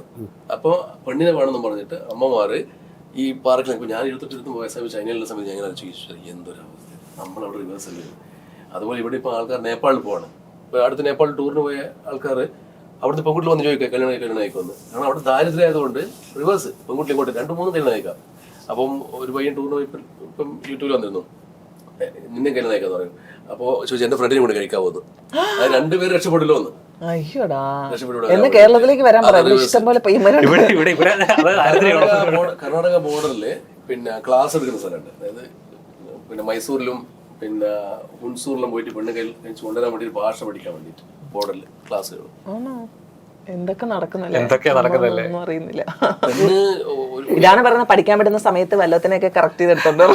[SPEAKER 3] അപ്പോൾ പെണ്ണിനെ വേണമെന്ന് പറഞ്ഞിട്ട് അമ്മമാര് ഈ പാർക്കിൽ നിൽക്കും. ഞാൻ 28 വയസ്സായി ചൈനയിലുള്ള സമയത്ത് ഞാൻ ഇങ്ങനെ എന്തൊരവസ്ഥ, നമ്മളവിടെ റിവേഴ്സ് അല്ലേ. അതുപോലെ ഇവിടെ ഇപ്പോൾ ആൾക്കാർ നേപ്പാളിൽ പോവാണ്. ഇപ്പോൾ അടുത്ത് നേപ്പാൾ ടൂറിന് പോയ ആൾക്കാർ അവിടുത്തെ പെൺകുട്ടികൾ വന്ന് ചോദിക്കുക കല്യാണം കഴിക്കുമെന്ന്. കാരണം അവിടെ ദാരിദ്ര്യം ആയതുകൊണ്ട് റിവേഴ്സ്, പെൺകുട്ടി ഇങ്ങോട്ട് 2-3 കല്യാണം കഴിക്കാം. അപ്പം ഒരു പയ്യൻ ടൂറിന് പോയി ഇപ്പം യൂട്യൂബിൽ വന്നിരുന്നു, നിന്നെ കയ്യിൽ നയിക്കാന്ന് പറയും. അപ്പോ ചോദിച്ചു എന്റെ ഫ്രണ്ടിനെ കൂടെ കഴിക്കാൻ പോകുന്നു. അത് രണ്ടുപേരും രക്ഷപ്പെടില്ലോ വന്ന്.
[SPEAKER 1] അയ്യോടാ, എന്ന് കേരളത്തിലേക്ക് വരാൻ പറയാം. ഇഷ്ടം പോലെ
[SPEAKER 3] കർണാടക ബോർഡറില് പിന്നെ ക്ലാസ് എടുക്കുന്ന സ്ഥലമുണ്ട്. അതായത് പിന്നെ മൈസൂരിലും പിന്നെ ഹുൻസൂറിലും പോയിട്ട് പെണ്ണുകയിൽ കൊണ്ടുവരാൻ വേണ്ടി ഭാഷ പഠിക്കാൻ വേണ്ടിട്ട് ബോർഡറിൽ ക്ലാസ്സുകൾ.
[SPEAKER 1] എന്തൊക്കെ
[SPEAKER 2] എന്തൊക്കെയാ നടക്കുന്നല്ലേ
[SPEAKER 1] അറിയുന്നില്ല. ഇതാണ് പറയുന്നത്, പഠിക്കാൻ പറ്റുന്ന സമയത്ത് വല്ലത്തിനൊക്കെ കറക്റ്റ് ചെയ്തെടുത്തോണ്ടോ.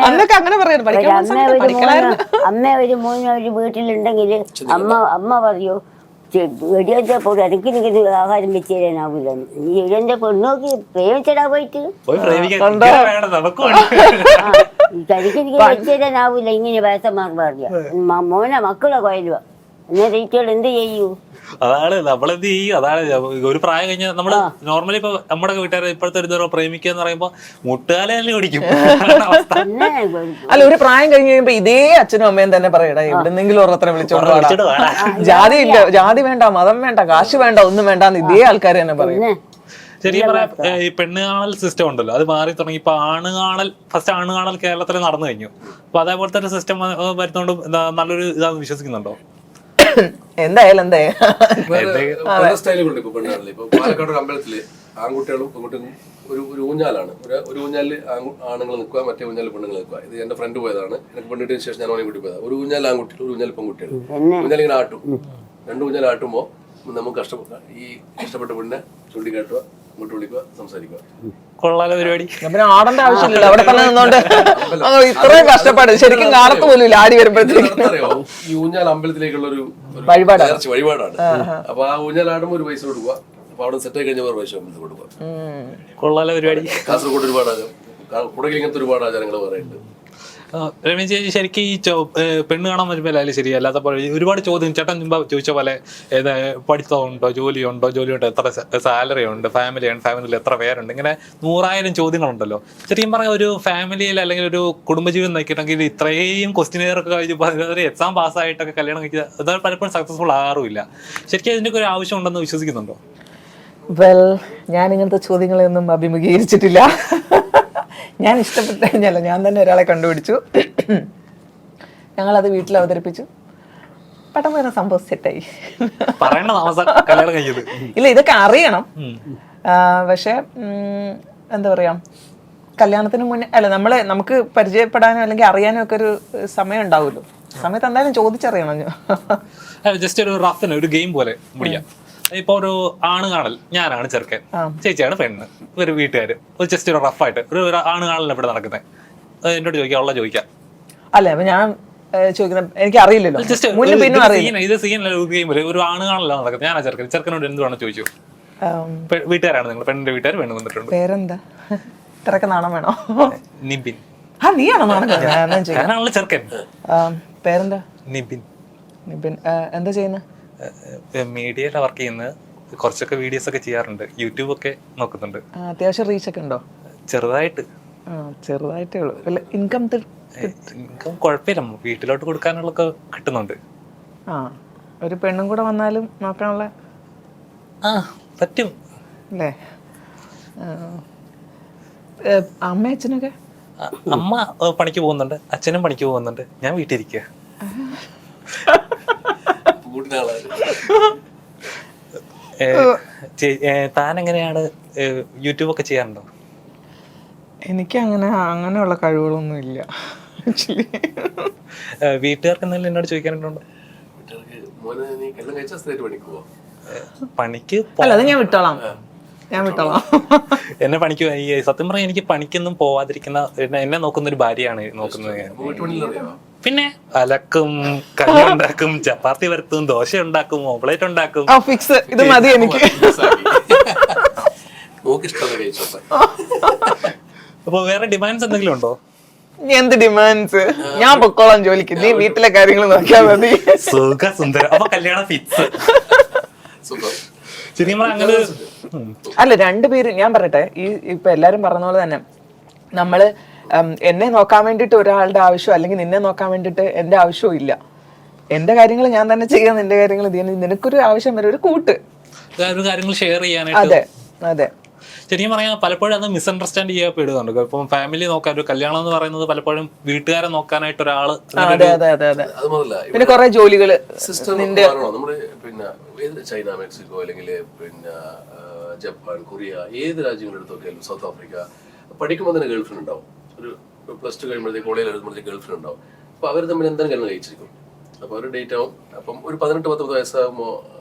[SPEAKER 1] അന്നൊക്കെ അങ്ങനെ പറയുന്നത്,
[SPEAKER 4] അമ്മ ഒരു മോന് ഒരു വീട്ടിലുണ്ടെങ്കിൽ അമ്മ പറയൂ വെടിയൊക്കെ പോയി എനിക്ക് എനിക്കിത് ആഹാരം വെച്ച് തരാനാവില്ല. നീ എന്റെ പെണ്ണോക്കി പ്രേമിച്ചടാ പോയിട്ട് കരിക്ക് വെച്ച് തരാനാവില്ല. ഇങ്ങനെ വയസ്സന്മാർ പറഞ്ഞ മോനെ മക്കളെ കൊയലുക എന്നെ റീറ്റുകൾ എന്ത് ചെയ്യൂ?
[SPEAKER 2] അതാണ് നമ്മളെന്ത് ചെയ്യും. അതാണ് ഒരു പ്രായം കഴിഞ്ഞാൽ നമ്മള് നോർമലി ഇപ്പൊ നമ്മുടെ വീട്ടുകാരെ ഇപ്പോഴത്തെ ഒരു പ്രേമിക്കുക എന്ന് പറയുമ്പോ മുട്ടുകാലെ തന്നെ ഓടിക്കും.
[SPEAKER 1] അല്ല, ഒരു പ്രായം കഴിഞ്ഞ് കഴിയുമ്പോ ഇതേ അച്ഛനും അമ്മയും തന്നെ പറയടാ എവിടെന്നെങ്കിലും ഓരോരുത്തരെ വിളിച്ചോണ്ട് ജാതി ഇല്ല, ജാതി വേണ്ട, മതം വേണ്ട, കാശ് വേണ്ട, ഒന്നും വേണ്ടെന്ന് ഇതേ ആൾക്കാർ തന്നെ പറയും.
[SPEAKER 2] ശരിക്കും പറയാം, ഈ പെണ്ണ് കാണൽ സിസ്റ്റം ഉണ്ടല്ലോ അത് മാറി തുടങ്ങി. ഇപ്പൊ ഫസ്റ്റ് ആണ് കാണൽ കേരളത്തിൽ നടന്നു കഴിഞ്ഞു. അപ്പൊ അതേപോലത്തെ ഒരു സിസ്റ്റം വരുന്നോണ്ട് നല്ലൊരു ഇതാന്ന് വിശ്വസിക്കുന്നുണ്ടോ?
[SPEAKER 1] എന്തായാലും
[SPEAKER 3] സ്റ്റൈലുകളുണ്ട് ഇപ്പൊ പെണ്ണുകളിൽ. ഇപ്പൊ പാലക്കാട് ഒരു അമ്പലത്തില് ആൺകുട്ടികളും പെൺകുട്ടികളും ഒരു ഊഞ്ഞാലാണ്. ഒരു ഊഞ്ഞാലിൽ ആണുങ്ങൾ നിൽക്കുക, മറ്റേ ഊഞ്ഞാലിൽ പെണ്ണുങ്ങൾ നിൽക്കുക. ഇത് എന്റെ ഫ്രണ്ട് പോയതാണ്. എനിക്ക് പെണ്ണിട്ടതിന് ശേഷം ഞാൻ ഓനെ കൂട്ടി പോയതാണ്. ഒരു ഊഞ്ഞാൽ ആൺകുട്ടികൾ, ഒരു ഊഞ്ഞാൽ പെൺകുട്ടികൾ. ഊഞ്ഞാലിങ്ങനെ ആട്ടും. രണ്ട് ഊഞ്ഞാൽ ആട്ടുമ്പോ നമുക്ക് ഇഷ്ടപ്പെട്ട പെണ്ണിനെ ചൂണ്ടിക്കാട്ടുക, ഇങ്ങോട്ട് വിളിക്കുക, സംസാരിക്കുക.
[SPEAKER 2] കൊള്ളാലോ പരിപാടി.
[SPEAKER 1] പിന്നെ ആടേണ്ട ആവശ്യമില്ല, അവിടെ തന്നെ നിന്നോണ്ട് ഇത്രയും കഷ്ടപ്പാട് ശരിക്കും കാണത്ത് പോലും ആടി വരുമ്പോഴത്തേക്ക്.
[SPEAKER 3] ഈ ഊഞ്ഞാൽ അമ്പലത്തിലേക്കുള്ള ഒരു വഴിപാടാണ്. അപ്പൊ ആ ഊഞ്ഞാൽ ആടുമ്പോ ഒരു പൈസ കൊടുക്കുക. അപ്പൊ അവിടെ സെറ്റ് ആയി കഴിഞ്ഞ വേറെ പൈസ അമ്പലത്തിൽ കൊടുക്കുക.
[SPEAKER 2] കൊള്ളാലോ പരിപാടി.
[SPEAKER 3] കാസർഗോഡ് ഒരുപാട് കുടകിൽ ഇങ്ങനത്തെ ഒരുപാട് ആചാരങ്ങൾ പറയുന്നുണ്ട്.
[SPEAKER 2] രമേശ് ചേച്ചി, ശരിക്കും ഈ പെണ്ണ് കാണാൻ വരുമ്പോൾ അല്ലേ ശരി, അല്ലാത്തപ്പോൾ ഒരുപാട് ചോദ്യം ചേട്ടൻ മുമ്പ് ചോദിച്ച പോലെ പഠിത്തമുണ്ടോ, ജോലിയുണ്ടോ, എത്ര സാലറി ഉണ്ട്, ഫാമിലിയിൽ എത്ര പേരുണ്ട്, ഇങ്ങനെ 100,000 ചോദ്യങ്ങളുണ്ടല്ലോ. ശരിക്കും പറഞ്ഞാൽ ഒരു ഫാമിലിയിൽ അല്ലെങ്കിൽ ഒരു കുടുംബജീവിതം നയിക്കണമെങ്കിൽ ഇത്രയും ക്വസ്റ്റ്യനെയറൊക്കെ കഴിഞ്ഞ് ഒരു എക്സാം പാസ്സായിട്ടൊക്കെ കല്യാണം കഴിക്കുക അത് പലപ്പോഴും സക്സസ്ഫുൾ ആകാറുമില്ല. ശരിക്കും ഇതിൻ്റെയൊക്കെ ഒരു ആവശ്യം ഉണ്ടെന്ന് വിശ്വസിക്കുന്നുണ്ടോ?
[SPEAKER 1] ഞാൻ ഇങ്ങനത്തെ ചോദ്യങ്ങളൊന്നും അഭിമുഖീകരിച്ചിട്ടില്ല. ഞാൻ ഇഷ്ടപ്പെട്ടു കഴിഞ്ഞല്ല, ഞാൻ തന്നെ ഒരാളെ കണ്ടുപിടിച്ചു, ഞങ്ങളത് വീട്ടിൽ അവതരിപ്പിച്ചു, പെട്ടെന്ന് തന്നെ സംഭവം സെറ്റായി. ഇല്ല, ഇതൊക്കെ അറിയണം. പക്ഷെ എന്താ പറയാ, കല്യാണത്തിന് മുന്നേ അല്ല നമുക്ക് പരിചയപ്പെടാനോ അല്ലെങ്കിൽ അറിയാനോ ഒക്കെ ഒരു സമയം ഉണ്ടാവുമല്ലോ. സമയത്ത് എന്തായാലും ചോദിച്ചറിയണം.
[SPEAKER 2] ജസ്റ്റ് ഒരു റഫിന് ഒരു ഗെയിം പോലെ മുടിയാം. ഇപ്പൊ ഒരു ആണ് കാണൽ, ഞാനാണ് ചെറുക്കൻ, ചേച്ചിയാണ് പെണ്ണ്, ഒരു വീട്ടുകാര്, ഒരു ജസ്റ്റ് ഒരു റഫായിട്ട് ഒരു ആണ് കാണൽ എവിടെ നടക്കുന്നത് എന്നോട് ചോദിക്കാം.
[SPEAKER 1] അല്ല, അപ്പൊ ഞാൻ ചോദിക്കുന്നത് എനിക്ക് അറിയില്ലല്ലോ.
[SPEAKER 2] ഇത് സീനല്ല, ഒരു ഗെയിം പോലെ ഒരു ആണ് കാണലല്ല നടക്കുന്നത്. ഞാനാ ചെറുക്കനോട് എന്തുവാണ് ചോദിച്ചു. വീട്ടുകാരാണ് നിങ്ങൾ, പെണ്ണിന്റെ വീട്ടുകാർ പെണ്ണ് വന്നിട്ടുണ്ട്.
[SPEAKER 1] പേരെന്താ? ഇത്രയൊക്കെ നാണം വേണോ?
[SPEAKER 2] നിബിൻ.
[SPEAKER 1] നീയാണോ നാണം?
[SPEAKER 2] ഞാനാണല്ലോ ചെറുക്കൻ.
[SPEAKER 1] പേരെന്താ?
[SPEAKER 2] നിബിൻ.
[SPEAKER 1] എന്താ ചെയ്യുന്നത്?
[SPEAKER 2] മീഡിയയിലാണ് വർക്ക് ചെയ്യുന്നത്. കുറച്ചൊക്കെ വീഡിയോസ് ഒക്കെ ചെയ്യാറുണ്ട്, യൂട്യൂബ് ഒക്കെ നോക്കുന്നുണ്ട്.
[SPEAKER 1] അത്യാവശ്യം റീച്ച് ഒക്കെ ഉണ്ടോ?
[SPEAKER 2] ചെറുതായിട്ടേ
[SPEAKER 1] ഉള്ളൂ. ഇൻകം
[SPEAKER 2] കുഴപ്പമില്ല, വീട്ടിലോട്ട് കൊടുക്കാനുള്ളൊക്കെ കിട്ടുന്നുണ്ട്.
[SPEAKER 1] ഒരു പെണ്ണും കൂടെ വന്നാലും നോക്കാനുള്ള
[SPEAKER 2] പറ്റും
[SPEAKER 1] അല്ലേ? അമ്മ അച്ഛനൊക്കെ?
[SPEAKER 2] അമ്മ പണിക്ക് പോകുന്നുണ്ട്, അച്ഛനും പണിക്ക് പോകുന്നുണ്ട്, ഞാൻ വീട്ടിലിരിക്കുക. താൻ എങ്ങനെയാണ്, യൂട്യൂബ് ഒക്കെ ചെയ്യാറുണ്ടോ?
[SPEAKER 1] എനിക്ക് അങ്ങനെയുള്ള കഴിവുകളൊന്നും ഇല്ല.
[SPEAKER 2] വീട്ടുകാർക്ക് എന്തെങ്കിലും എന്നോട് ചോദിക്കാനുണ്ടോ? പണിക്ക്
[SPEAKER 1] അത് ഞാൻ വിട്ടോളാം.
[SPEAKER 2] എന്നെ പണിക്ക് സത്യം പറഞ്ഞാൽ എനിക്ക് പണിക്കൊന്നും പോവാതിരിക്കുന്ന എന്നെ നോക്കുന്ന ഒരു ഭാര്യയാണ് നോക്കുന്നത്. പിന്നെ അലക്കും, കഞ്ഞി ഉണ്ടാക്കും, ചപ്പാത്തി വരത്തും, ദോശ ഉണ്ടാക്കും, ഓംപ്ലേറ്റ് ഉണ്ടാക്കും.
[SPEAKER 1] ഫിക്സ്, ഇത് മതി എനിക്ക്.
[SPEAKER 2] അപ്പൊ വേറെ ഡിമാൻഡ്സ് എന്തെങ്കിലും ഉണ്ടോ?
[SPEAKER 1] എന്ത് ഡിമാൻഡ്സ്? ഞാൻ പൊക്കോളാം ജോലിക്ക്, നീ വീട്ടിലെ കാര്യങ്ങൾ നോക്കിയാൽ മതി.
[SPEAKER 2] സുന്ദരം. അപ്പൊ കല്യാണം ഫിക്സ്. അങ്ങനെ
[SPEAKER 1] അല്ല, രണ്ടുപേരും ഞാൻ പറയട്ടെ, ഇപ്പൊ എല്ലാരും പറഞ്ഞ പോലെ തന്നെ നമ്മള് എന്നെ നോക്കാൻ വേണ്ടിട്ട് ഒരാളുടെ ആവശ്യം അല്ലെങ്കിൽ നിന്നെ നോക്കാൻ വേണ്ടിട്ട് എന്റെ ആവശ്യവും ഇല്ല. എന്റെ കാര്യങ്ങൾ ഞാൻ തന്നെ ചെയ്യാൻ, നിന്റെ കാര്യങ്ങൾ ഇത് ചെയ്യാൻ. നിനക്കൊരു ആവശ്യം വരെ ഒരു കൂട്ട്,
[SPEAKER 2] കാര്യങ്ങൾ ഷെയർ ചെയ്യാനായിട്ട്.
[SPEAKER 1] അതെ അതെ.
[SPEAKER 2] ശരിക്കും പറഞ്ഞാൽ പലപ്പോഴും അത് മിസ്അണ്ടർസ്റ്റാൻഡ് ചെയ്യപ്പെടുന്നുണ്ട്. ഇപ്പം ഫാമിലി നോക്കാൻ ഒരു കല്യാണം എന്ന് പറയുന്നത് പലപ്പോഴും വീട്ടുകാരെ നോക്കാനായിട്ട് ഒരാള്
[SPEAKER 1] അതെ അതെ അതെ അതെ.
[SPEAKER 3] അത് മാത്രമല്ല
[SPEAKER 1] പിന്നെ കുറെ ജോലികള്
[SPEAKER 3] സിസ്റ്റം മാറണോ നമ്മള് പിന്നെ ഏത് ചൈന, മെക്സിക്കോ അല്ലെങ്കിൽ പിന്നെ ജപ്പാൻ, കൊറിയ, ഏത് രാജ്യങ്ങളെടുത്തൊക്കെയാലും സൗത്ത് ആഫ്രിക്ക പഠിക്കുമ്പോൾ തന്നെ ഗേൾഫ്രണ്ട് ഉണ്ടാവും. ഒരു +2 കഴിയുമ്പോഴത്തേക്ക് കോളേജിൽ എഴുതുമ്പോഴത്തേക്ക് ഗേൾഫ്രണ്ട് ഉണ്ടാവും. അപ്പൊ അവർ തമ്മിൽ എന്തായാലും കല്യാണം കഴിച്ചിരിക്കും. അപ്പൊ ഒരു ഡേറ്റ് ആവും. അപ്പം ഒരു 18-19 വയസ്സാകുമ്പോൾ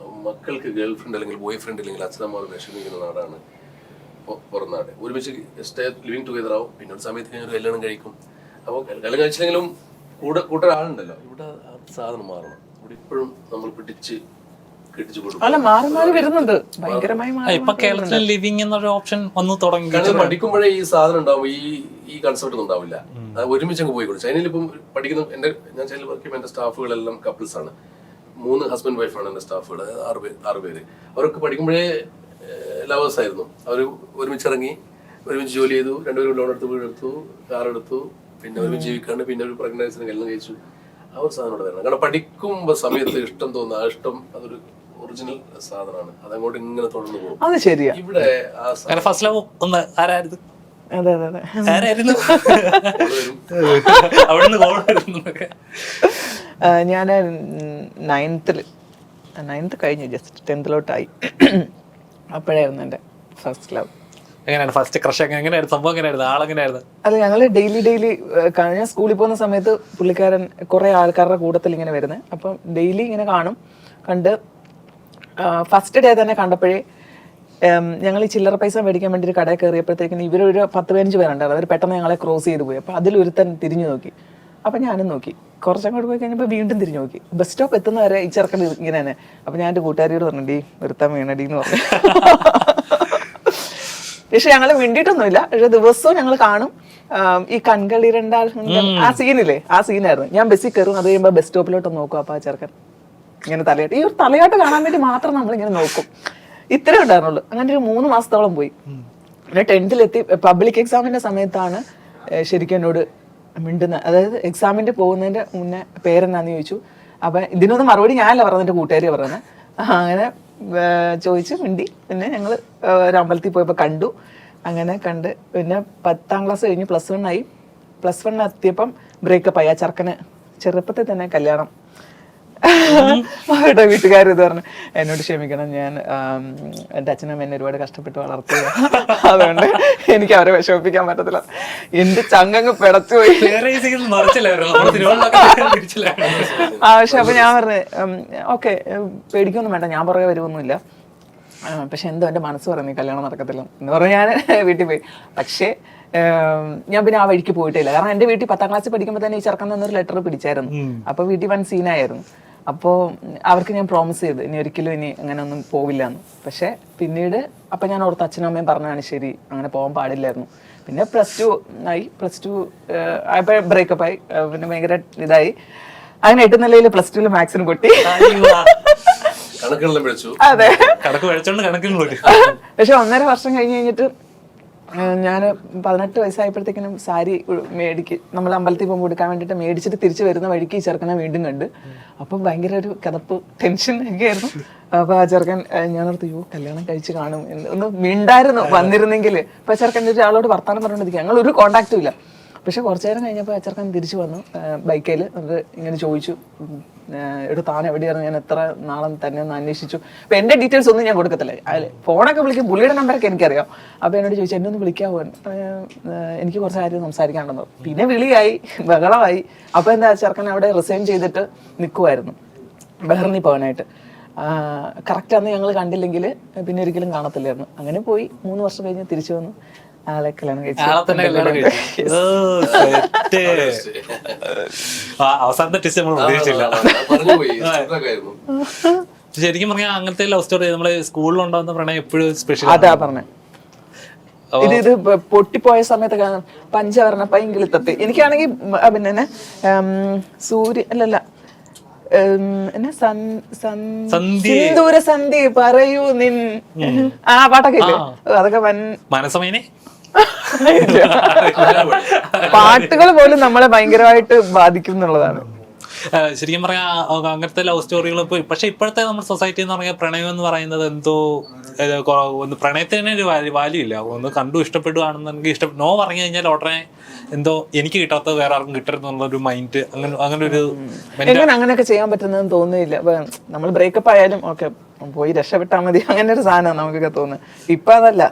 [SPEAKER 3] മക്കൾക്ക് ഗേൾഫ്രണ്ട് അല്ലെങ്കിൽ ബോയ് ഫ്രണ്ട് ഇല്ലെങ്കിൽ അച്ഛനമ്മ വിഷമിക്കുന്ന നാടാണ് പുറം നാട്. ഒരുമിച്ച് സ്റ്റേ ലിവിങ് ടുഗദർ ആവും. പിന്നെ ഒരു സമയത്ത് കഴിഞ്ഞ ഒരു കല്യാണം കഴിക്കും. അപ്പോൾ കല്യാണം കഴിച്ചില്ലെങ്കിലും കൂട്ട ആളുണ്ടല്ലോ. ഇവിടെ സാധനം മാറണം. ഇവിടെ ഇപ്പോഴും നമ്മൾ പിടിച്ച് കെട്ടിച്ചു കൊടുക്കും.
[SPEAKER 1] അല്ല മാറി മാറി വരുന്നുണ്ട്, ഭയങ്കരമായി
[SPEAKER 2] ഇപ്പൊ കേരളത്തിൽ ലിവിങ് എന്നൊരു ഓപ്ഷൻ വന്നു തുടങ്ങി.
[SPEAKER 3] പഠിക്കുമ്പോഴേ ഈ സാധനം ഉണ്ടാവും, ഈ കൺസെപ്റ്റ് ഒന്നും ഉണ്ടാവില്ല. ഒരുമിച്ച് അങ്ങ് പോയിക്കോളും. ചൈനയിൽ ഇപ്പം പഠിക്കുന്ന ഞാൻ ചൈനയിൽ വർക്ക് ചെയ്യുമ്പോൾ എന്റെ സ്റ്റാഫുകളെല്ലാം കപ്പിൾസ് ആണ്. 3 ഹസ്ബൻഡ് വൈഫാണ് എന്റെ സ്റ്റാഫുകൾ, 6 പേര്. അവരൊക്കെ പഠിക്കുമ്പോഴേ ലവേഴ്സ് ആയിരുന്നു. അവർ ഒരുമിച്ച് ഇറങ്ങി, ഒരുമിച്ച് ജോലി ചെയ്തു, 2 പേരും ലോൺ എടുത്ത്, വീടെടുത്തു, കാർ എടുത്തു, പിന്നെ ഒരുമിച്ച് ജീവിക്കാണ്ട് പിന്നെ ഒരു പ്രഗ്നൻസിന് കല്യാണം കഴിച്ചു. ആ ഒരു സാധനം ഇവിടെ വരണം. കാരണം പഠിക്കുമ്പോ സമയത്ത് ഇഷ്ടം തോന്നുന്ന ആ ഇഷ്ടം അതൊരു ഒറിജിനൽ സാധനമാണ്. അതങ്ങോട്ട് ഇങ്ങനെ തുടർന്ന് പോകും.
[SPEAKER 1] അത് ശരിയാ.
[SPEAKER 3] ഇവിടെ
[SPEAKER 2] ഫസ്റ്റ് ലവ് ഒന്ന് ആരായിരുന്നു?
[SPEAKER 1] അതെ അതെ അതെ.
[SPEAKER 2] ആരായിരുന്നു? അവിടുന്ന് കോൾ വരുന്നു.
[SPEAKER 1] ഞാൻ 9th കഴിഞ്ഞു, ജസ്റ്റ് 10th അപ്പോഴായിരുന്നു എൻ്റെ ഫസ്റ്റ് ലവ്.
[SPEAKER 2] എങ്ങനെയാണ് ഫസ്റ്റ് ക്രഷ്? എങ്ങനെയായിരുന്നു സംഭവം? എങ്ങനെയായിരുന്നു ആളെങ്ങനെയായിരുന്നു?
[SPEAKER 1] അല്ല, ഞങ്ങള് ഡെയിലി ഞാൻ സ്കൂളിൽ പോകുന്ന സമയത്ത് പുള്ളിക്കാരൻ കുറെ ആൾക്കാരുടെ കൂട്ടത്തിൽ ഇങ്ങനെ വരുന്നത്. അപ്പം ഡെയിലി ഇങ്ങനെ കണ്ട് ഫസ്റ്റ് ഡേ തന്നെ കണ്ടപ്പോഴേ ഞങ്ങൾ ഈ ചില്ലറ പൈസ മേടിക്കാൻ വേണ്ടി ഒരു കടയിൽ കയറിയപ്പോഴത്തേക്കിന് ഇവരൊരു 10-15 പേരുണ്ടായിരുന്നു. അവർ പെട്ടെന്ന് ഞങ്ങളെ ക്രോസ് ചെയ്ത് പോയി. അപ്പോൾ അതിലൊരുത്തൻ തിരിഞ്ഞു നോക്കി. അപ്പം ഞാനും നോക്കി. കുറച്ചങ്ങോട്ട് പോയി കഴിഞ്ഞപ്പോൾ വീണ്ടും തിരിഞ്ഞു നോക്കി. ബസ് സ്റ്റോപ്പ് എത്തുന്നവരെ ഈ ചെറുക്കൻ ഇങ്ങനെ തന്നെ. അപ്പം ഞാൻ എൻ്റെ കൂട്ടുകാരിയോട് പറഞ്ഞു, ഡീ ഒരുത്തൻ വീണടി എന്ന് പറഞ്ഞു. പക്ഷെ ഞങ്ങൾ വേണ്ടിയിട്ടൊന്നുമില്ല. പക്ഷെ ദിവസവും ഞങ്ങൾ കാണും. ഈ കൺകളി ആ സീനില്ലേ, ആ സീനായിരുന്നു. ഞാൻ ബസ്സിൽ കയറും, അത് കഴിയുമ്പോൾ ബസ് സ്റ്റോപ്പിലോട്ട് നോക്കും. അപ്പോൾ ആ ചെറുക്കൻ ഇങ്ങനെ തലയാട്ട്, ഈ ഒരു തലയാട്ട് കാണാൻ വേണ്ടി മാത്രം നമ്മളിങ്ങനെ നോക്കും. ഇത്രേ ഉണ്ടായിരുന്നുള്ളൂ. അങ്ങനെ ഒരു 3 മാസത്തോളം പോയി. പിന്നെ 10th പബ്ലിക് എക്സാമിന്റെ സമയത്താണ് ശരിക്കും എന്നോട് മിണ്ടുന്ന, അതായത് എക്സാമിന്റെ പോകുന്നതിന്റെ മുന്നേ പേരെന്നാന്ന് ചോദിച്ചു. അപ്പൊ ഇതിനൊന്നും മറുപടി ഞാനല്ല പറഞ്ഞത്, എൻ്റെ കൂട്ടുകാരി പറയുന്നത്. അങ്ങനെ ചോദിച്ചു മിണ്ടി. പിന്നെ ഞങ്ങൾ ഒരു അമ്പലത്തിൽ പോയപ്പോൾ കണ്ടു. അങ്ങനെ കണ്ട് പിന്നെ 10th ക്ലാസ് കഴിഞ്ഞ് +1 ആയി. +1 എത്തിയപ്പം ബ്രേക്കപ്പ് ആയി. ആ ചെറുക്കന് ചെറുപ്പത്തിൽ തന്നെ കല്യാണം. അവരുടെ വീട്ടുകാർ ഇത് പറഞ്ഞു, എന്നോട് ക്ഷമിക്കണം, ഞാൻ എൻ്റെ അച്ഛനമ്മ എന്നെ ഒരുപാട് കഷ്ടപ്പെട്ട് വളർത്തുക, അതുകൊണ്ട് എനിക്ക് അവരെ വിഷമിപ്പിക്കാൻ പറ്റത്തില്ല. എന്റെ ചങ്ങങ്ങ് പിടച്ചുപോയി. പക്ഷെ അപ്പൊ ഞാൻ പറഞ്ഞു, ഓക്കെ പേടിക്കൊന്നും വേണ്ട, ഞാൻ പുറകെ വരുമൊന്നുമില്ല. പക്ഷെ എന്തോ എൻ്റെ മനസ്സ് പറഞ്ഞു കല്യാണം നടക്കത്തില്ല എന്ന് പറഞ്ഞ് ഞാൻ വീട്ടിൽ പോയി. പക്ഷേ ഞാൻ പിന്നെ ആ വഴിക്ക് പോയിട്ടില്ല. കാരണം എൻ്റെ വീട്ടിൽ 10th ക്ലാസ്സിൽ പഠിക്കുമ്പോൾ തന്നെ ഈ ചെറുക്കൻ തന്നൊരു ലെറ്റർ പിടിച്ചായിരുന്നു. അപ്പൊ വീട്ടിൽ വൻ സീനായിരുന്നു. അപ്പോൾ അവർക്ക് ഞാൻ പ്രോമിസ് ചെയ്ത് ഇനി ഒരിക്കലും ഇനി അങ്ങനെ ഒന്നും പോവില്ല എന്ന്. പക്ഷെ പിന്നീട് അപ്പം ഞാൻ ഓർത്ത് അച്ഛനും അമ്മയും പറഞ്ഞാണ് ശരി, അങ്ങനെ പോകാൻ പാടില്ലായിരുന്നു. പിന്നെ +2 ആയി. +2 ആയപ്പോൾ ബ്രേക്കപ്പ് ആയി. പിന്നെ ഭയങ്കര ഇതായി. അങ്ങനെ 8 നിലയിൽ +2 മാത്സിന് പൊട്ടി. അതെ. പക്ഷെ 1.5 വർഷം കഴിഞ്ഞിട്ട് ഞാൻ 18 വയസ്സായപ്പോഴത്തേക്കിനും സാരി നമ്മൾ അമ്പലത്തിൽ പോകുമ്പോൾ എടുക്കാൻ വേണ്ടിയിട്ട് മേടിച്ചിട്ട് തിരിച്ചു വരുന്ന വഴിക്ക് ഈ ചെറുക്കനെ വീണ്ടും കണ്ട്. അപ്പം ഭയങ്കര ഒരു കിതപ്പ്, ടെൻഷൻ ഒക്കെ ആയിരുന്നു. അപ്പൊ ആ ചെറുക്കൻ ഞാനോർത്ത് കല്യാണം കഴിച്ച് കാണും ഒന്ന് മിണ്ടായിരുന്നു വന്നിരുന്നെങ്കിൽ. അപ്പൊ ആ ചെറുക്കൻ ഒരാളോട് വർത്താനം പറഞ്ഞോണ്ടിരിക്കുക, ഞങ്ങൾ ഒരു കോണ്ടാക്റ്റും ഇല്ല. പക്ഷെ കുറച്ചു നേരം കഴിഞ്ഞപ്പോൾ ആ ചെറുക്കൻ തിരിച്ചു വന്നു ബൈക്കിൽ. അത് ഇങ്ങനെ ചോദിച്ചു, താൻ എവിടെയായിരുന്നു, ഞാൻ എത്ര നാളം തന്നെ ഒന്ന് അന്വേഷിച്ചു. അപ്പൊ എന്റെ ഡീറ്റെയിൽസ് ഒന്നും ഞാൻ കൊടുക്കത്തില്ല. ഫോണൊക്കെ വിളിക്കും, പുള്ളിയുടെ നമ്പറൊക്കെ എനിക്കറിയാം. അപ്പൊ എന്നോട് ചോദിച്ചു, എന്നെ ഒന്ന് വിളിക്കാവോ, എനിക്ക് കുറച്ച് കാര്യം സംസാരിക്കാണ്ടെന്ന്. പിന്നെ വിളിയായി, ബഹളമായി. അപ്പൊ എന്താ ചെറുക്കൻ അവിടെ റിസൈൻ ചെയ്തിട്ട് നിൽക്കുമായിരുന്നു ബഹ്റിനി പോകാനായിട്ട്. കറക്റ്റ് അന്ന് ഞങ്ങൾ കണ്ടില്ലെങ്കിൽ പിന്നെ ഒരിക്കലും കാണത്തില്ലായിരുന്നു. അങ്ങനെ പോയി 3 വർഷം കഴിഞ്ഞ് തിരിച്ചു വന്നു. ആളെ കല്യാണം കഴിച്ചു.
[SPEAKER 2] ശരിക്കും പറഞ്ഞാൽ അങ്ങനത്തെ ലവ് സ്റ്റോറി നമ്മള് സ്കൂളിലുണ്ടാകുന്ന പ്രണയം എപ്പോഴും സ്പെഷ്യൽ.
[SPEAKER 1] അതാ പറഞ്ഞേ. ഇത് പൊട്ടിപ്പോയ സമയത്ത് പഞ്ചവർണ്ണ പൈങ്കിളിത്തത്തെ. എനിക്കാണെങ്കിൽ പിന്നെ സൂര്യ അല്ലല്ല സിന്ദൂര സന്ധ്യ പറയൂ നിൻ, ആ പാട്ടൊക്കെ ഇല്ലേ, അതൊക്കെ
[SPEAKER 2] മനസ്സമേനെ
[SPEAKER 1] പാട്ടുകൾ പോലും നമ്മളെ ഭയങ്കരമായിട്ട് ബാധിക്കും എന്നുള്ളതാണ്.
[SPEAKER 2] ശരിക്കും പറയാ അങ്ങനത്തെ ലവ് സ്റ്റോറികൾ പക്ഷെ ഇപ്പോഴത്തെ നമ്മുടെ സൊസൈറ്റി എന്ന് പറഞ്ഞാൽ പ്രണയം എന്ന് പറയുന്നത് എന്തോ ഒന്ന് പ്രണയത്തിന് ഒരു വാല്യൂ ഇല്ല. ഒന്ന് കണ്ടു ഇഷ്ടപ്പെടുകയാണെന്നുണ്ടെങ്കിൽ നോ പറഞ്ഞു കഴിഞ്ഞാൽ ഉടനെ എന്തോ എനിക്ക് കിട്ടാത്ത വേറെ ആർക്കും കിട്ടരുതെന്നുള്ളൊരു മൈൻഡ് അങ്ങനെ ഒരു
[SPEAKER 1] എങ്ങനെ അങ്ങനെയൊക്കെ ചെയ്യാൻ പറ്റുന്നതെന്ന് തോന്നുന്നില്ല. നമ്മൾ ബ്രേക്കപ്പ് ആയാലും ഓക്കെ പോയി രക്ഷപ്പെട്ടാൽ മതി, അങ്ങനെ ഒരു സാധനം നമുക്കൊക്കെ തോന്നുന്നത്. ഇപ്പൊ അതല്ല.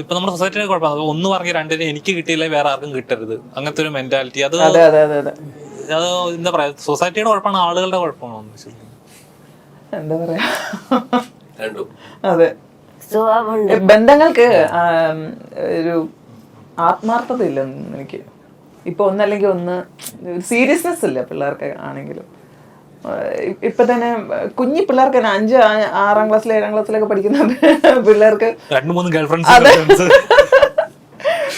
[SPEAKER 2] ഇപ്പൊ നമ്മുടെ സൊസൈറ്റിയുടെ കുഴപ്പമാണ്. ഒന്ന് പറഞ്ഞ രണ്ടിനെ എനിക്ക് കിട്ടിയില്ല വേറെ ആർക്കും കിട്ടരുത്, അങ്ങനത്തെ ഒരു മെന്റാലിറ്റി. അത് എന്താ പറയാ, സൊസൈറ്റിയുടെ കുഴപ്പമാണ്, ആളുകളുടെ കുഴപ്പമാണോ
[SPEAKER 1] എന്താ പറയാ. അതെ, ബന്ധങ്ങൾക്ക് ഒരു ആത്മാർത്ഥത ഇല്ല എനിക്ക്. ഇപ്പൊ ഒന്നല്ലെങ്കിൽ ഒന്ന് സീരിയസ്നെസ് ഇല്ല പിള്ളേർക്ക് ആണെങ്കിലും. ഇപ്പൊ തന്നെ കുഞ്ഞി പിള്ളേർക്ക് തന്നെ 5, 6-ാം ക്ലാസ്സിൽ 7-ാം ക്ലാസ്സിലൊക്കെ പഠിക്കുന്ന പിള്ളേർക്ക്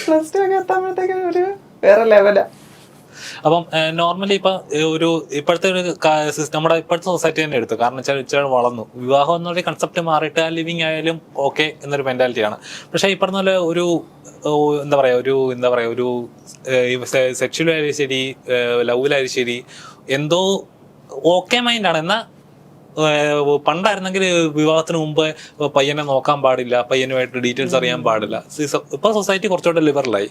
[SPEAKER 1] പ്ലസ് 2 ഒക്കെ എത്താകുമ്പോഴത്തേക്ക് ഒരു വേറെ ലെവലാ.
[SPEAKER 2] അപ്പം നോർമലി ഇപ്പൊ ഇപ്പോഴത്തെ ഒരു നമ്മുടെ ഇപ്പോഴത്തെ സൊസൈറ്റി തന്നെ എടുത്തു. കാരണം വെച്ചാൽ വളർന്നു, വിവാഹം എന്നൊരു കൺസെപ്റ്റ് മാറിയിട്ട് ലിവിങ് ആയാലും ഓക്കെ എന്നൊരു മെന്റാലിറ്റിയാണ്. പക്ഷെ ഈ പറഞ്ഞ പോലെ ഒരു സെക്ഷുവലായാലും ശരി ലവിലായാലും ശരി എന്തോ ഓക്കെ മൈൻഡാണ്. എന്നാൽ പണ്ടായിരുന്നെങ്കിൽ വിവാഹത്തിന് മുമ്പ് പയ്യനെ നോക്കാൻ പാടില്ല, പയ്യനുമായിട്ട് ഡീറ്റെയിൽസ് അറിയാൻ പാടില്ല. ഇപ്പോൾ സൊസൈറ്റി കുറച്ചുകൂടെ ലിബറലായി,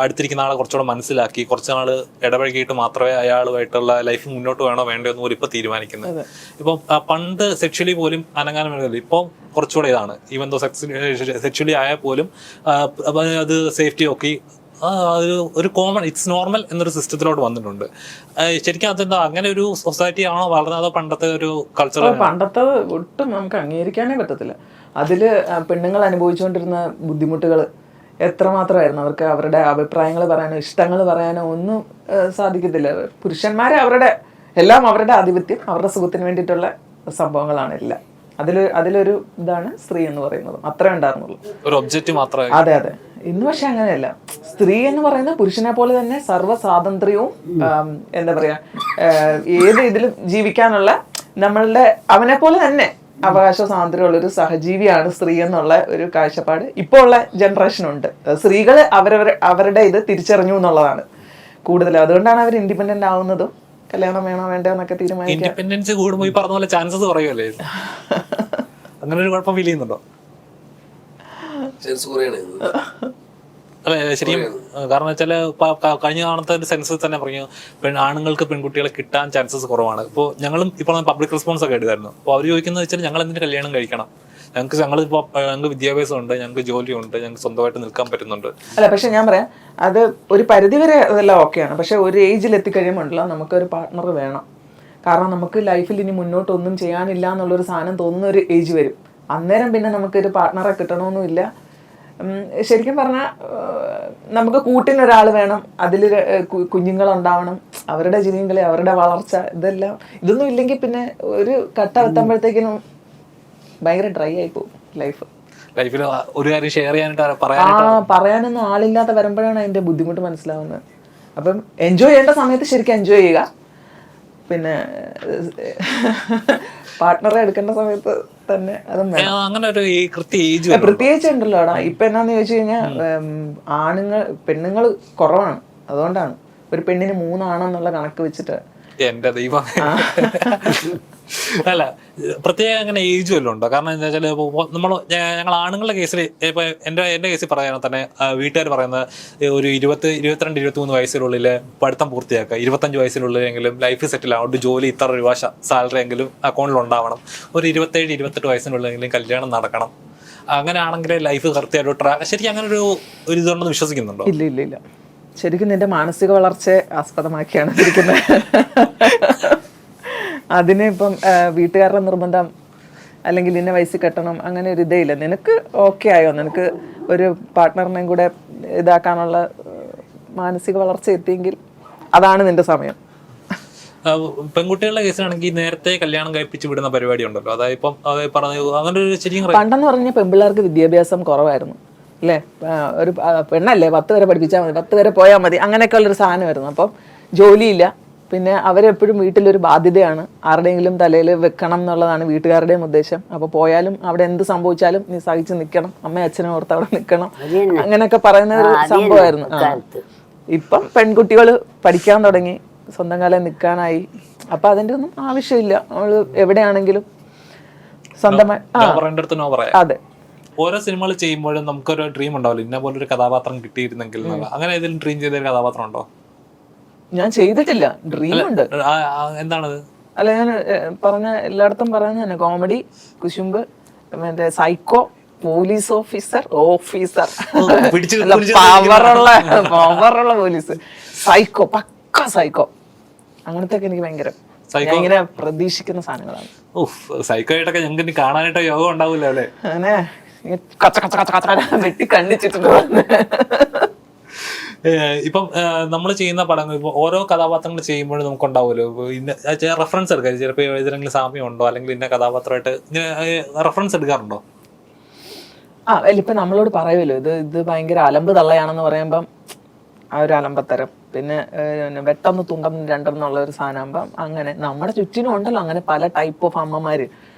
[SPEAKER 2] അടുത്തിരിക്കുന്ന ആളെ കുറച്ചുകൂടെ മനസ്സിലാക്കി കുറച്ച് നാൾ ഇടപഴകിയിട്ട് മാത്രമേ അയാളുമായിട്ടുള്ള ലൈഫ് മുന്നോട്ട് വേണോ വേണ്ടോ എന്ന് പോലും ഇപ്പോൾ തീരുമാനിക്കുന്നത്. ഇപ്പം പണ്ട് സെക്ഷലി പോലും അനങ്ങാനും വേണ്ടത് ഇപ്പോൾ കുറച്ചുകൂടെ ഇതാണ്. ഈവൻ ദോ സെക്ഷലി ആയാൽ പോലും അത് സേഫ്റ്റി ഒക്കെ ഒരു കോമൺ ഇറ്റ്സ് നോർമൽ എന്നൊരു സിസ്റ്റത്തിലോട്ട് വന്നിട്ടുണ്ട്. ശരിക്കും അതെന്താ അങ്ങനെ ഒരു സൊസൈറ്റി ആണോ വളർന്നത്, അതോ പണ്ടത്തെ ഒരു കൾച്ചർ?
[SPEAKER 1] പണ്ടത്തെ ഒട്ടും നമുക്ക് അംഗീകരിക്കാനേ പറ്റത്തില്ല. അതില് പെണ്ണുങ്ങൾ അനുഭവിച്ചുകൊണ്ടിരുന്ന ബുദ്ധിമുട്ടുകൾ എത്രമാത്രമായിരുന്നു. അവർക്ക് അവരുടെ അഭിപ്രായങ്ങൾ പറയാനോ ഇഷ്ടങ്ങൾ പറയാനോ ഒന്നും സാധിക്കത്തില്ല. പുരുഷന്മാരെ എല്ലാം അവരുടെ ആധിപത്യം, അവരുടെ സുഖത്തിന് വേണ്ടിയിട്ടുള്ള സംഭവങ്ങളാണ് എല്ലാം. അതിലൊരു ഇതാണ് സ്ത്രീ എന്ന് പറയുന്നത്. അത്രേ ഉണ്ടായിരുന്നുള്ളൂ, ഒരു ഒബ്ജക്റ്റ് മാത്രമേ. അതെ അതെ. ഇന്ന് പക്ഷെ അങ്ങനെയല്ല. സ്ത്രീ എന്ന് പറയുന്നത് പുരുഷനെ പോലെ തന്നെ സർവ്വ സ്വാതന്ത്ര്യവും എന്താ പറയാ ഏത് ഇതിലും ജീവിക്കാനുള്ള നമ്മളുടെ അവനെ പോലെ തന്നെ അവകാശ സ്വാതന്ത്ര്യമുള്ള ഒരു സഹജീവിയാണ് സ്ത്രീ എന്നുള്ള ഒരു കാഴ്ചപ്പാട് ഇപ്പോൾ ഉള്ള ജനറേഷനുണ്ട്. സ്ത്രീകൾ അവരുടെ ഇത് തിരിച്ചറിഞ്ഞു എന്നുള്ളതാണ് കൂടുതൽ. അതുകൊണ്ടാണ് അവർ ഇൻഡിപെൻഡന്റ് ആവുന്നതും കല്യാണം വേണോ വേണ്ടോ എന്നൊക്കെ തീരുമാനിക്കും.
[SPEAKER 2] ഇൻഡിപെൻഡൻസ് കൂടുമ്പോൾ ഈ പറഞ്ഞ പോലെ ചാൻസസ് കുറയുമല്ലേ? അങ്ങനെ ഒരു കുഴപ്പം ഫീൽ ചെയ്യുന്നുണ്ടോ? അല്ലെ ശരിക്കും. കാരണം വെച്ചാൽ കഴിഞ്ഞ കാണത്തെ ഒരു സെൻസസ് തന്നെ പറഞ്ഞു ആണുങ്ങൾക്ക് പെൺകുട്ടികളെ കിട്ടാൻ ചാൻസസ് കുറവാണ്. ഇപ്പോൾ ഞങ്ങളും ഇപ്പോൾ പബ്ലിക് റെസ്പോൺസ് ഒക്കെ എടുത്തായിരുന്നു. അപ്പോൾ അവർ ചോദിക്കുന്നത് വെച്ചാൽ ഞങ്ങൾ എന്തിന് കല്യാണം കഴിക്കണം, ഞങ്ങൾക്ക് വിദ്യാഭ്യാസമുണ്ട്, ഞങ്ങൾക്ക് ജോലിയുണ്ട്, ഞങ്ങൾക്ക് സ്വന്തമായിട്ട് നിൽക്കാൻ പറ്റുന്നുണ്ട്.
[SPEAKER 1] അല്ല പക്ഷെ ഞാൻ പറയാം, അത് ഒരു പരിധിവരെ അതെല്ലാം ഓക്കെയാണ്. പക്ഷെ ഒരു ഏജിൽ എത്തിക്കഴിയുമ്പോഴല്ലോ നമുക്കൊരു പാർട്ട്ണർ വേണം. കാരണം നമുക്ക് ലൈഫിൽ ഇനി മുന്നോട്ടൊന്നും ചെയ്യാനില്ല എന്നുള്ളൊരു സാധനം തോന്നുന്ന ഒരു ഏജ് വരും. അന്നേരം പിന്നെ നമുക്കൊരു പാർട്ട്ണറെ കിട്ടണമെന്നുമില്ല. ശരിക്കും പറഞ്ഞാൽ നമുക്ക് കൂട്ടിനൊരാൾ വേണം, അതിൽ കുഞ്ഞുങ്ങളുണ്ടാവണം, അവരുടെ ജീവിതങ്ങളെ അവരുടെ വളർച്ച ഇതൊന്നും ഇല്ലെങ്കിൽ പിന്നെ ഒരു ഘട്ട എത്തുമ്പോഴത്തേക്കിനും ഭയങ്കര ഡ്രൈ ആയി പോകും ലൈഫ്.
[SPEAKER 2] ലൈഫിൽ ഒരു കാര്യം ഷെയർ
[SPEAKER 1] പറയാനൊന്നും ആളില്ലാതെ വരുമ്പോഴാണ് അതിന്റെ ബുദ്ധിമുട്ട് മനസ്സിലാവുന്നത്. അപ്പം എൻജോയ് ചെയ്യേണ്ട സമയത്ത് ശരിക്കും എൻജോയ് ചെയ്യുക. പിന്നെ പാർട്ട്ണറെ എടുക്കേണ്ട സമയത്ത് തന്നെ അതും പ്രത്യേകിച്ച് ഉണ്ടല്ലോ അവിടെ. ഇപ്പൊ എന്നാന്ന് ചോദിച്ചു കഴിഞ്ഞാൽ പെണ്ണുങ്ങൾ കുറവാണ്. അതുകൊണ്ടാണ് ഒരു പെണ്ണിന് 3 ആണെന്നുള്ള കണക്ക് വെച്ചിട്ട്.
[SPEAKER 2] എന്റെ ദൈവം. അല്ല പ്രത്യേകം അങ്ങനെ ഏജ് വല്ലതും ഉണ്ടോ? കാരണം എന്താ വെച്ചാൽ ഞങ്ങൾ ആണുങ്ങളുടെ കേസിൽ ഇപ്പൊ എന്റെ കേസിൽ പറയാൻ തന്നെ വീട്ടുകാർ പറയുന്നത് ഒരു 20, 22, 23 വയസ്സിനുള്ളിൽ പഠിത്തം പൂർത്തിയാക്കുക, 25 വയസ്സിനുള്ളിലെങ്കിലും ലൈഫ് സെറ്റിൽ ആവും, ഒരു ജോലി ഇത്ര രൂപ സാലറി എങ്കിലും അക്കൗണ്ടിൽ ഉണ്ടാവണം, ഒരു 27, 28 വയസ്സിനുള്ളിലെങ്കിലും കല്യാണം നടക്കണം. അങ്ങനെയാണെങ്കിൽ ലൈഫ് കൃത്യമായിട്ട് ശരിക്കും അങ്ങനെ ഒരു ഇതുണ്ടെന്ന് വിശ്വസിക്കുന്നുണ്ടോ?
[SPEAKER 1] ഇല്ല ഇല്ല ഇല്ല. ശരിക്കും നിന്റെ മാനസിക വളർച്ചയെ ആസ്പദമാക്കിയാണ് ഇരിക്കുന്നത്. അതിന് ഇപ്പം വീട്ടുകാരുടെ നിർബന്ധം അല്ലെങ്കിൽ ഇന്ന വയസ്സിൽ കെട്ടണം അങ്ങനെ ഒരു ഇതേ ഇല്ല. നിനക്ക് ഓക്കെ ആയോ, നിനക്ക് ഒരു പാർട്ട്ണറിനെയും കൂടെ ഇതാക്കാനുള്ള മാനസിക വളർച്ച എത്തിയെങ്കിൽ അതാണ് നിന്റെ സമയം.
[SPEAKER 2] പെൺകുട്ടികളുടെ കേസിലാണെങ്കിൽ നേരത്തെ കല്യാണം കഴിപ്പിച്ച് വിടുന്ന പരിപാടി ഉണ്ടല്ലോ, അതായത് ഇപ്പം പറഞ്ഞു അങ്ങനെ ഒരു ശരിക്കും
[SPEAKER 1] പണ്ടെന്ന് പറഞ്ഞാൽ പെൺപിള്ളേർക്ക് വിദ്യാഭ്യാസം കുറവായിരുന്നു അല്ലേ. ഒരു പെണ്ണല്ലേ 10 വരെ പഠിപ്പിച്ചാൽ മതി, 10 വരെ പോയാൽ മതി, അങ്ങനെയൊക്കെ ഉള്ളൊരു സാധനമായിരുന്നു. അപ്പം ജോലിയില്ല, പിന്നെ അവരെപ്പോഴും വീട്ടിലൊരു ബാധ്യതയാണ്, ആരുടെയെങ്കിലും തലയിൽ വെക്കണം എന്നുള്ളതാണ് വീട്ടുകാരുടെയും ഉദ്ദേശം. അപ്പോൾ പോയാലും അവിടെ എന്ത് സംഭവിച്ചാലും നീ സഹിച്ച് നിൽക്കണം, അമ്മയും അച്ഛനും ഓർത്ത് അവിടെ നിൽക്കണം, അങ്ങനെയൊക്കെ പറയുന്ന ഒരു സംഭവമായിരുന്നു. ഇപ്പം പെൺകുട്ടികൾ പഠിക്കാൻ തുടങ്ങി, സ്വന്തം കാലം നിൽക്കാനായി, അപ്പൊ അതിന്റെ ഒന്നും ആവശ്യമില്ല. അവള് എവിടെയാണെങ്കിലും സ്വന്തമായി
[SPEAKER 2] നോ പറയാം.
[SPEAKER 1] അതെ.
[SPEAKER 2] ഓരോ സിനിമകൾ ചെയ്യുമ്പോഴും നമുക്കൊരു ഡ്രീം ഉണ്ടാവില്ല, ഇന്ന പോലെ ഒരു കഥാപാത്രം കിട്ടിയിരുന്നെങ്കിൽ. അങ്ങനെ ഏതെങ്കിലും ഡ്രീം ചെയ്ത ഒരു കഥാപാത്രം ഉണ്ടോ?
[SPEAKER 1] ഞാൻ ചെയ്തിട്ടില്ല, ഡ്രീം ഉണ്ട്.
[SPEAKER 2] എന്താണത്?
[SPEAKER 1] അല്ല, ഞാൻ പറഞ്ഞ എല്ലായിടത്തും പറയുന്നത് തന്നെ, കോമഡി, കുശുമ്പ്, മറ്റേ സൈക്കോ, പോലീസ് ഓഫീസർ പവറുള്ള പോലീസ്, സൈക്കോ, പക്ക സൈക്കോ, അങ്ങനത്തെ എനിക്ക് ഭയങ്കര ഇങ്ങനെ പ്രതീക്ഷിക്കുന്ന സാധനങ്ങളാണ്.
[SPEAKER 2] സൈക്കോ ആയിട്ടൊക്കെ ഞങ്ങൾക്ക് കാണാനായിട്ട് യോഗം ഉണ്ടാവില്ല അല്ലേ?
[SPEAKER 1] അങ്ങനെ കച്ച കച്ച കച്ച കച്ച വെട്ടി കണ്ടിച്ചിട്ടുണ്ട്.
[SPEAKER 2] ഇപ്പം നമ്മൾ ചെയ്യുന്ന പടങ്ങൾ, ഇപ്പൊ ഓരോ കഥാപാത്രങ്ങൾ ചെയ്യുമ്പോഴും നമുക്ക് ഉണ്ടാവുമല്ലോ റെഫറൻസ് എടുക്കാം. ചിലപ്പോൾ ഏതെങ്കിലും സാമ്യം ഉണ്ടോ, അല്ലെങ്കിൽ ഇന്ന കഥാപാത്രമായിട്ട് റെഫറൻസ് എടുക്കാറുണ്ടോ?
[SPEAKER 1] ഇപ്പൊ നമ്മളോട് പറയുമല്ലോ, ഇത് ഭയങ്കര അലമ്പ് തള്ളയാണെന്ന് പറയുമ്പം ആ ഒരു അലമ്പത്തരം, പിന്നെ വെട്ടൊന്ന് തുണ്ടം രണ്ടെന്നുള്ള ഒരു സാധനമാകുമ്പം അങ്ങനെ നമ്മുടെ ചുറ്റിനും ഉണ്ടല്ലോ അങ്ങനെ പല ടൈപ്പ് ഓഫ് അമ്മമാര്,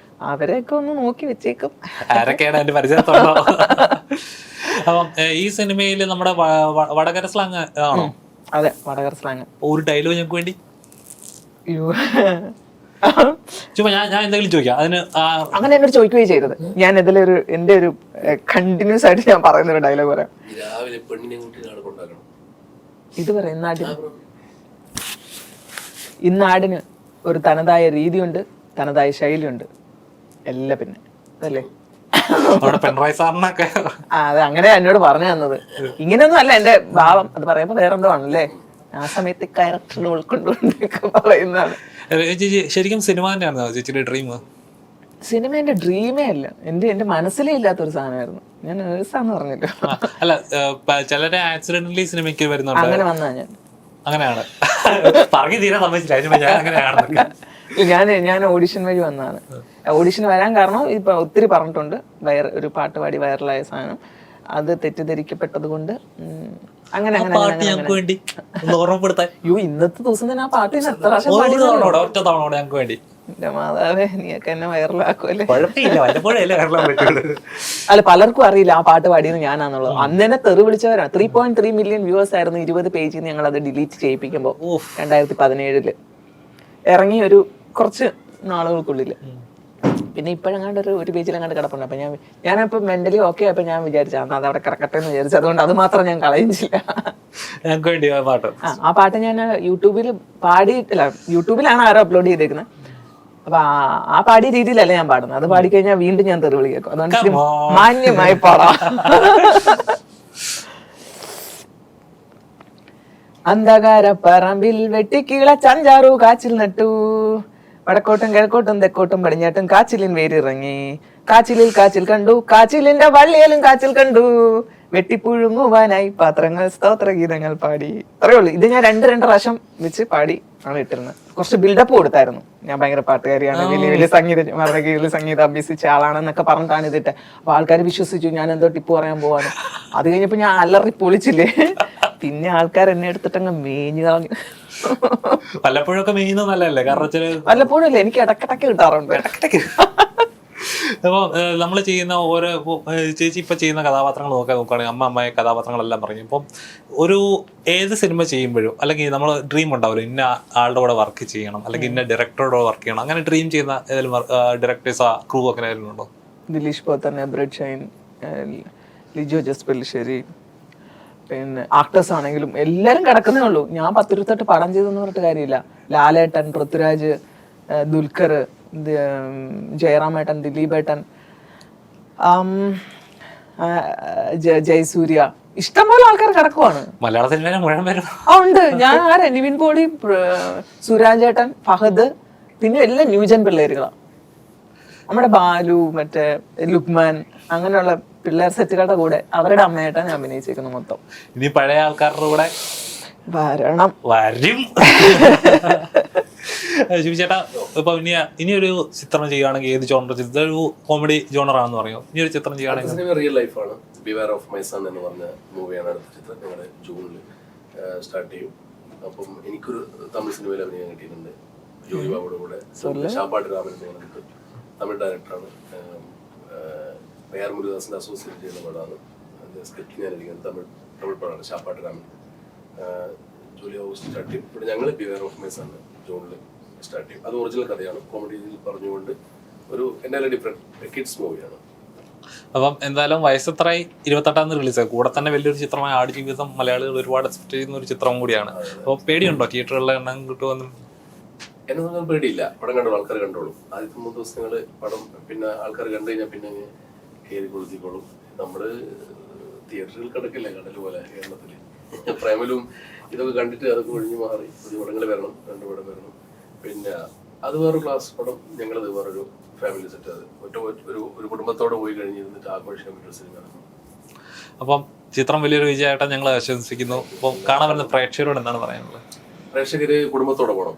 [SPEAKER 1] അവരെയൊക്കെ ഒന്ന് നോക്കി വെച്ചേക്കും.
[SPEAKER 2] ആരൊക്കെയാണ് എന്റെ പരിചയത്തുണ്ടോ? അപ്പം ഈ സിനിമയിൽ നമ്മുടെ വടകര സ്ലാങ് ആണോ?
[SPEAKER 1] അതെ, വടകര സ്ലാങ്.
[SPEAKER 2] ഒരു ഡയലോഗ് ഞങ്ങൾക്ക് വേണ്ടി ചുമ്മാ ഞാൻ എന്തെങ്കിലും ചോദിക്കാം അതിന്.
[SPEAKER 1] അങ്ങനെ എന്നോട് ചോദിക്കുകയും ചെയ്തത്. ഞാൻ ഇതിലൊരു എന്റെ ഒരു കണ്ടിന്യൂസ് ആയിട്ട് ഞാൻ പറയുന്ന ഒരു ഡയലോഗ് പറയാം. ഇത് പറയാം, ഇന്നാടിന് ഒരു തനതായ രീതിയുണ്ട്, തനതായ ശൈലിയുണ്ട്, എല്ലാം പിന്നെ അതല്ലേ. അതെ, അങ്ങനെ എന്നോട് പറഞ്ഞു തന്നത്. ഇങ്ങനെയൊന്നും അല്ല എന്റെ ഭാവം, അത് പറയുമ്പോ വേറെന്തോ ആണല്ലേ, ആ സമയത്ത് ക്യാരക്ടറിനെ ഉൾക്കൊണ്ടുകൊണ്ടൊക്കെ പറയുന്നതാണ്.
[SPEAKER 2] ശരിക്കും സിനിമ തന്നെയാണോ ചേച്ചിയുടെ ഡ്രീം?
[SPEAKER 1] സിനിമ എന്റെ ഡ്രീമേ അല്ല, എന്റെ മനസ്സിലേ ഇല്ലാത്തൊരു സാധനമായിരുന്നു. ഞാൻ നേഴ്സാന്ന് പറഞ്ഞല്ലോ.
[SPEAKER 2] അല്ല, ചിലരെ ആക്സിഡന്റലി സിനിമയ്ക്ക് വരുന്നുണ്ട്.
[SPEAKER 1] അങ്ങനെ വന്നാ ഞാൻ
[SPEAKER 2] അങ്ങനെയാണ് പറഞ്ഞു തീരെ സമ്മതിച്ചില്ല.
[SPEAKER 1] ഞാൻ ഓഡിഷൻ വഴി വന്നതാണ്. ഓഡിഷൻ വരാൻ കാരണം ഇപ്പൊ ഒത്തിരി പറഞ്ഞിട്ടുണ്ട്, ഒരു പാട്ട് പാടി വൈറലായ സാധനം, അത് തെറ്റിദ്ധരിക്കപ്പെട്ടത് കൊണ്ട് അങ്ങനെ ഇന്നത്തെ ദിവസം തന്നെ ആ പാട്ട് എത്ര പ്രാവശ്യം പാടി. മാതാവേ, നീയൊക്കെ എന്നെ വൈറലാക്കുമല്ലേ. അല്ല, പലർക്കും അറിയില്ല ആ പാട്ട് പാടിയത് ഞാനാന്നുള്ളത്. അന്ന് തന്നെ തെറി വിളിച്ചവരാണ്. 3.3 മില്യൺ വ്യൂവേഴ്സ് ആയിരുന്നു 20 പേജിൽ ഞങ്ങൾ അത് ഡിലീറ്റ് ചെയ്യിപ്പിക്കുമ്പോ 2017 ഇറങ്ങി ഒരു കുറച്ച് നാളുകൾക്കുള്ളിൽ. പിന്നെ ഇപ്പോഴെങ്ങാണ്ട് ഒരു പേജിലെങ്ങാണ്ട് കിടപ്പുണ്ട്. അപ്പൊ ഞാനിപ്പോ മെന്റലി ഓക്കെ ആയപ്പോ ഞാൻ വിചാരിച്ചു അത് അവിടെ കിടക്കട്ടെ എന്ന് വിചാരിച്ചു. അതുകൊണ്ട് അത് മാത്രം ഞാൻ കളയുന്നില്ല. ആ പാട്ട് ഞാൻ യൂട്യൂബിൽ പാടിയിട്ടില്ല, യൂട്യൂബിലാണ് ആരോ അപ്ലോഡ് ചെയ്തേക്കുന്നത്. അപ്പൊ ആ പാടിയ രീതിയിലല്ല ഞാൻ പാടുന്നത്. അത് പാടിക്കഴിഞ്ഞാൽ വീണ്ടും ഞാൻ തെറി വിളിക്കും. അതുകൊണ്ട് മാന്യമായി പാടാം. അന്ധകാര പറമ്പിൽ വെട്ടിക്കീള ചഞ്ചാറു കാച്ചിൽ നട്ടു, വടക്കോട്ടും കിഴക്കോട്ടും തെക്കോട്ടും പടിഞ്ഞാട്ടും കാച്ചിലിൻ വേരിറങ്ങി, കാച്ചിലിൽ കാച്ചിൽ കണ്ടു, കാച്ചിലിന്റെ വള്ളിയിലും കാച്ചിൽ കണ്ടു, വെട്ടിപ്പുഴുങ്ങുവാനായി പാത്രങ്ങൾ സ്തോത്രഗീതങ്ങൾ പാടി. അത്രേ ഉള്ളൂ. ഇത് ഞാൻ 2 പ്രാവശ്യം വെച്ച് പാടി ആണ് ഇട്ടിരുന്നത്. കുറച്ച് ബിൽഡപ്പ് കൊടുത്തായിരുന്നു. ഞാൻ ഭയങ്കര പാട്ടുകാരിയാണ്, വലിയ സംഗീതം അഭ്യസിച്ച ആളാണെന്നൊക്കെ പറഞ്ഞിട്ടാണ് ഇതിട്ട്. അപ്പൊ ആൾക്കാർ വിശ്വസിച്ചു ഞാൻ എന്തോ ടിപ്പ് പറയാൻ പോവാണ്. അത് കഴിഞ്ഞപ്പോ ഞാൻ അലറി പൊളിച്ചില്ലേ. പിന്നെ ആൾക്കാർ എന്നെ എടുത്തിട്ടങ്ങ് മേഞ്ഞു കളഞ്ഞു.
[SPEAKER 2] വല്ലപ്പോഴൊക്കെ മേയുന്നതല്ലേ?
[SPEAKER 1] വല്ലപ്പോഴും അല്ല, എനിക്ക് ഇടക്കിടക്ക് കിട്ടാറുണ്ട്.
[SPEAKER 2] അപ്പൊ നമ്മൾ ചെയ്യുന്ന ഓരോ ചേച്ചി ഇപ്പൊ ചെയ്യുന്ന കഥാപാത്രങ്ങൾ നോക്കുകയാണെങ്കിൽ അമ്മമായ കഥാപാത്രങ്ങളെല്ലാം പറഞ്ഞു. ഇപ്പം ഒരു ഏത് സിനിമ ചെയ്യുമ്പോഴും അല്ലെങ്കിൽ നമ്മൾ ഡ്രീം ഉണ്ടാവില്ല, ഇന്ന ആളുടെ കൂടെ വർക്ക് ചെയ്യണം, അല്ലെങ്കിൽ ഇന്ന ഡയറക്ടറുടെ വർക്ക് ചെയ്യണം. അങ്ങനെ ഡ്രീം ചെയ്യുന്ന ഏതെങ്കിലും ഡയറക്ടേഴ്സ്, ക്രൂ അങ്ങനെ ഏതെങ്കിലും ഉണ്ടോ?
[SPEAKER 1] ദിലീഷ് പോത്തൻ, ബ്രെഡ് ഷൈൻ, ലിജോ ജോസ് പെല്ലിശ്ശേരി, പിന്നെ ആക്ടേഴ്സ് ആണെങ്കിലും എല്ലാരും കിടക്കുന്നേ ഉള്ളൂ. ഞാൻ 10-28 പടം ചെയ്തെന്ന് പറഞ്ഞിട്ട് കാര്യമില്ല. ലാലേട്ടൻ, പൃഥ്വിരാജ്, ദുൽഖർ, ജയറാമേട്ടൻ, ദിലീപേട്ടൻ, ജയസൂര്യ, ഇഷ്ടംപോലെ ആൾക്കാർ കിടക്കുവാണ്.
[SPEAKER 2] മലയാള സിനിമ
[SPEAKER 1] ഉണ്ട്. ഞാൻ നിവിൻ പോളി, സുരാജേട്ടൻ, ഫഹദ്, പിന്നെ എല്ലാം ന്യൂജൻ പിള്ളേരുകളാണ്. നമ്മുടെ ബാലു, മറ്റേ ലുക്മാൻ, അങ്ങനെയുള്ള പിള്ളേർ സെറ്റുകളുടെ കൂടെ അവരുടെ അമ്മയായിട്ടാണ് ഞാൻ അഭിനയിച്ചേക്കുന്നത് മൊത്തം.
[SPEAKER 2] ഇനി പഴയ ആൾക്കാരുടെ കൂടെ
[SPEAKER 1] വരും.
[SPEAKER 2] ചേട്ടാ, ഇപ്പൊ ഇനിയൊരു ചിത്രം ചെയ്യുകയാണെങ്കിൽ ഏത് ജോണർ? ഇതൊരു കോമഡി ജോണറാണെന്ന് പറയും. ഇനിയൊരു ചിത്രം ചെയ്യുകയാണെങ്കിൽ
[SPEAKER 3] റിയൽ ലൈഫാണ്. ബിവെയർ ഓഫ് മൈ സൺ എന്ന് പറഞ്ഞ മൂവിയാണ് അടുത്ത ചിത്രം. ഞങ്ങളുടെ ജൂണിൽ സ്റ്റാർട്ട് ചെയ്യും. അപ്പം എനിക്കൊരു തമിഴ് സിനിമയിൽ അഭിനയം കിട്ടിയിട്ടുണ്ട്. ജോലി ബാബുടെ കൂടെ. ഷാപ്പാട്ട് രാമൻ എന്ന് പറഞ്ഞിട്ട് തമിഴ് ഡയറക്ടറാണ്. AR മുരുകദാസിന്റെ അസോസിയേറ്റ് ചെയ്യുന്ന പടമാണ്. സ്ക്രിപ്റ്റ് ഞാനിരിക്കുന്നത് തമിഴ് പടമാണ്. ഷാപ്പാട്ട് രാമൻ. ജൂലൈ ഓഗസ്റ്റ് സ്റ്റാർട്ട് ചെയ്യും. ഇവിടെ ഞങ്ങൾ ബിവെയർ ഓഫ് മൈ സൺ ജൂണിൽ സ്റ്റാർട്ട് ചെയ്യും. അത് ഒറിജിനൽ കഥയാണ്, കോമഡി പറഞ്ഞുകൊണ്ട് ഒരു എന്നാലും ഡിഫറെന്റ് കിഡ്സ് മൂവിയാണ്.
[SPEAKER 2] അപ്പം എന്തായാലും വയസ്സെത്രയായി? 28 റിലീസ്. കൂടെ തന്നെ വലിയൊരു ചിത്രമായ ആടുജീവിതം മലയാളികൾ ഒരുപാട് എക്സ്പെക്ട് ചെയ്യുന്ന ഒരു ചിത്രം കൂടിയാണ്. അപ്പോൾ പേടിയുണ്ടോ തിയേറ്ററുകളിലെ എണ്ണം കിട്ടുമെന്ന്?
[SPEAKER 3] എന്നെ ഒന്നും പേടിയില്ല. പടം കണ്ടോളൂ, ആൾക്കാർ കണ്ടോളും. ആദ്യത്തെ 3 ദിവസങ്ങൾ പടം പിന്നെ ആൾക്കാർ കണ്ടു കഴിഞ്ഞാൽ പിന്നെ കയറി കൊളുത്തിക്കോളും. നമ്മള് തിയേറ്ററിൽ കിടക്കില്ല കടൽ പോലെ കേരളത്തില്. പ്രേമലും ഇതൊക്കെ കണ്ടിട്ട് അതൊക്കെ ഒഴിഞ്ഞു മാറി പുതിയ പടങ്ങൾ വരണം, 2 പടം വരണം. പിന്നെ അത് വേറൊരു ക്ലാസ് പടം, ഞങ്ങളത് വേറൊരു ഫാമിലി സെറ്റ്. അത് ഒരു കുടുംബത്തോടെ പോയി കഴിഞ്ഞിരുന്നിട്ട് ആഘോഷിക്കാൻ പറ്റുന്ന സിനിമയാണ്.
[SPEAKER 2] അപ്പം ചിത്രം വലിയൊരു വിജയമായിട്ട് ഞങ്ങൾ ആശംസിക്കുന്നു. അപ്പം കാണാൻ വരുന്ന പ്രേക്ഷകരോട് എന്താണ് പറയാനുള്ളത്?
[SPEAKER 3] പ്രേക്ഷകര് കുടുംബത്തോടെ പോകണം.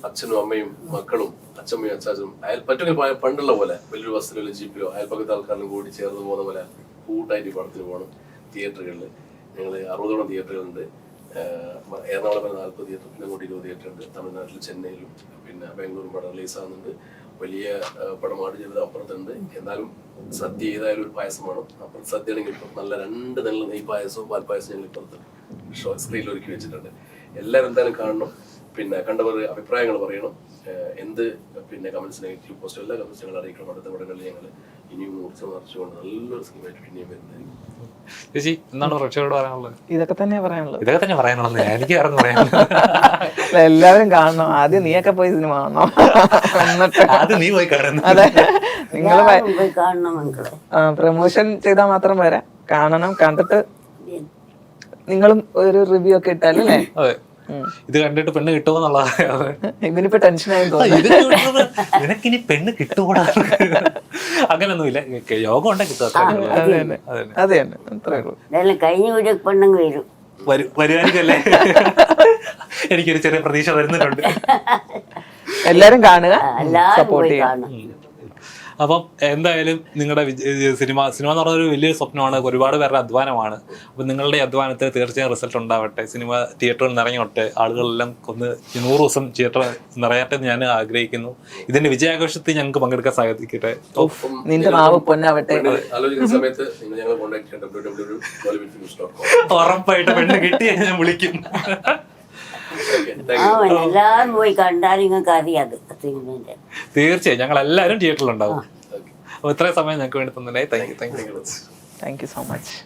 [SPEAKER 3] അച്ഛനും അമ്മയും മക്കളും അച്ഛമ്മയും അച്ചാച്ചനും പറ്റുമെങ്കിൽ പണ്ടുള്ള പോലെ വലിയൊരു ബസ്സിലോ ജീപ്പിലോ അയൽപ്പക്കത്തെ ആൾക്കാരിലും കൂടി ചേർന്ന് പോകുന്ന പോലെ കൂട്ടായിട്ട് പടത്തിന് പോകണം. തിയേറ്ററുകളിൽ ഞങ്ങൾ 60ഓളം തിയേറ്ററുകളുണ്ട്. എറണാകുളം 40 തിയേറ്റർ, പിന്നെ കൂടി 20 തിയേറ്റർ ഉണ്ട്. തമിഴ്നാട്ടിൽ ചെന്നൈയിലും പിന്നെ ബാംഗ്ലൂരും പടം റിലീസ് ആകുന്നുണ്ട്. വലിയ പടമാട് ചെയ്തത് അപ്പുറത്തുണ്ട്. എന്നാലും സദ്യ ഏതായാലും ഒരു പായസം വേണം. അപ്പുറത്ത് സദ്യ ആണെങ്കിൽ ഇപ്പം നല്ല 2 നല്ല നെയ് പായസവും പാൽപ്പായസവും ഞങ്ങൾ ഇപ്പുറത്ത് സ്ക്രീനിൽ ഒരുക്കി വെച്ചിട്ടുണ്ട്. എല്ലാവരും എന്തായാലും കാണണം. പിന്നെ കണ്ടവർ അഭിപ്രായങ്ങൾ പറയണം. എന്ത് പിന്നെ കമന്റ്സ്, നെഗറ്റീവ് പോസ്റ്റ്, എല്ലാ കമന്റ്സ് ഞങ്ങൾ അറിയിക്കണം. അടുത്ത പടങ്ങളിൽ ഞങ്ങൾ ഇനിയും മറിച്ചുകൊണ്ട് നല്ലൊരു സ്കീമായിട്ട് പിന്നെയും വരുന്നതായിരിക്കും.
[SPEAKER 2] ചേച്ചി എന്താണ് പ്രേക്ഷകരോട് പറയാനുള്ളത്?
[SPEAKER 1] ഇതൊക്കെ തന്നെ പറയാനുള്ളത്.
[SPEAKER 2] ഇതൊക്കെ തന്നെ പറയാനുള്ളത്. എനിക്ക് വേറെ പറയാനുള്ളത്
[SPEAKER 1] എല്ലാവരും കാണണം. ആദ്യം നീയൊക്കെ പോയി സിനിമ കാണണം, എന്നിട്ട്
[SPEAKER 2] അത് നീ പോയി കാണുന്നു.
[SPEAKER 1] അതെ, നിങ്ങൾ
[SPEAKER 4] പോയി കാണണം മക്കളെ.
[SPEAKER 1] പ്രൊമോഷൻ ചെയ്താൽ മാത്രം വരാം. കാണണം. കണ്ടിട്ട് നിങ്ങളും ഒരു റിവ്യൂ ഒക്കെ ഇട്ടാലല്ലേ.
[SPEAKER 2] അതെ, ഇത് കണ്ടിട്ട് പെണ്ണ് കിട്ടുമെന്നുള്ളതാണ്.
[SPEAKER 1] ഇതിനിപ്പോ ടെൻഷനായി തോന്നുന്നു.
[SPEAKER 2] നിനക്കിനി പെണ്ണ് കിട്ടുകൂടാ, അങ്ങനൊന്നുമില്ല. യോഗം ഉണ്ടെ കിട്ടും.
[SPEAKER 1] അതെ തന്നെ, അത്രേ ഉള്ളൂ.
[SPEAKER 4] കഴിഞ്ഞ വീട് പെണ്ണങ്ങ് വരും,
[SPEAKER 2] വരുവാനിക്കല്ലേ. എനിക്കൊരു ചെറിയ പ്രതീക്ഷ വരുന്നുണ്ട്.
[SPEAKER 1] എല്ലാരും കാണുക,
[SPEAKER 4] എല്ലാവരും
[SPEAKER 1] സപ്പോർട്ട്
[SPEAKER 4] പോയി
[SPEAKER 1] ചെയ്യുക.
[SPEAKER 4] കാണണം.
[SPEAKER 2] അപ്പം എന്തായാലും നിങ്ങളുടെ സിനിമ എന്ന് പറഞ്ഞൊരു വലിയൊരു സ്വപ്നമാണ്, ഒരുപാട് പേരുടെ അധ്വാനമാണ്. അപ്പം നിങ്ങളുടെ അധ്വാനത്തിന് തീർച്ചയായും റിസൾട്ട് ഉണ്ടാവട്ടെ. സിനിമ തിയേറ്ററിൽ നിറഞ്ഞോട്ടെ, ആളുകളെല്ലാം ഒന്ന് 100 ദിവസം തിയേറ്റർ നിറയട്ടെ എന്ന് ഞാൻ ആഗ്രഹിക്കുന്നു. ഇതിന്റെ വിജയാഘോഷത്തിൽ ഞങ്ങൾക്ക് പങ്കെടുക്കാൻ സാധിക്കട്ടെ.
[SPEAKER 1] നിന്റെ നാവ് പൊന്നാവട്ടെ.
[SPEAKER 3] ആലോചിക്കുന്ന സമയത്ത് നിങ്ങൾ ഞങ്ങളെ കോൺടാക്ട് ചെയ്യാൻ www.bollywoodfilms.com.
[SPEAKER 2] ഉറപ്പായിട്ട് പെണ്ണ് കിട്ടി ഞാൻ വിളിക്കും.
[SPEAKER 4] എല്ലാരും പോയി കണ്ടാൽ നിങ്ങൾക്ക് അറിയാം സിനിമേന്റെ.
[SPEAKER 2] തീർച്ചയായും ഞങ്ങൾ എല്ലാവരും തിയേറ്ററിലുണ്ടാവും. അപ്പോൾ ഇത്രയും സമയം ഞങ്ങൾക്ക് വേണ്ടി തന്നിട്ടുണ്ടായി. Thank you so much.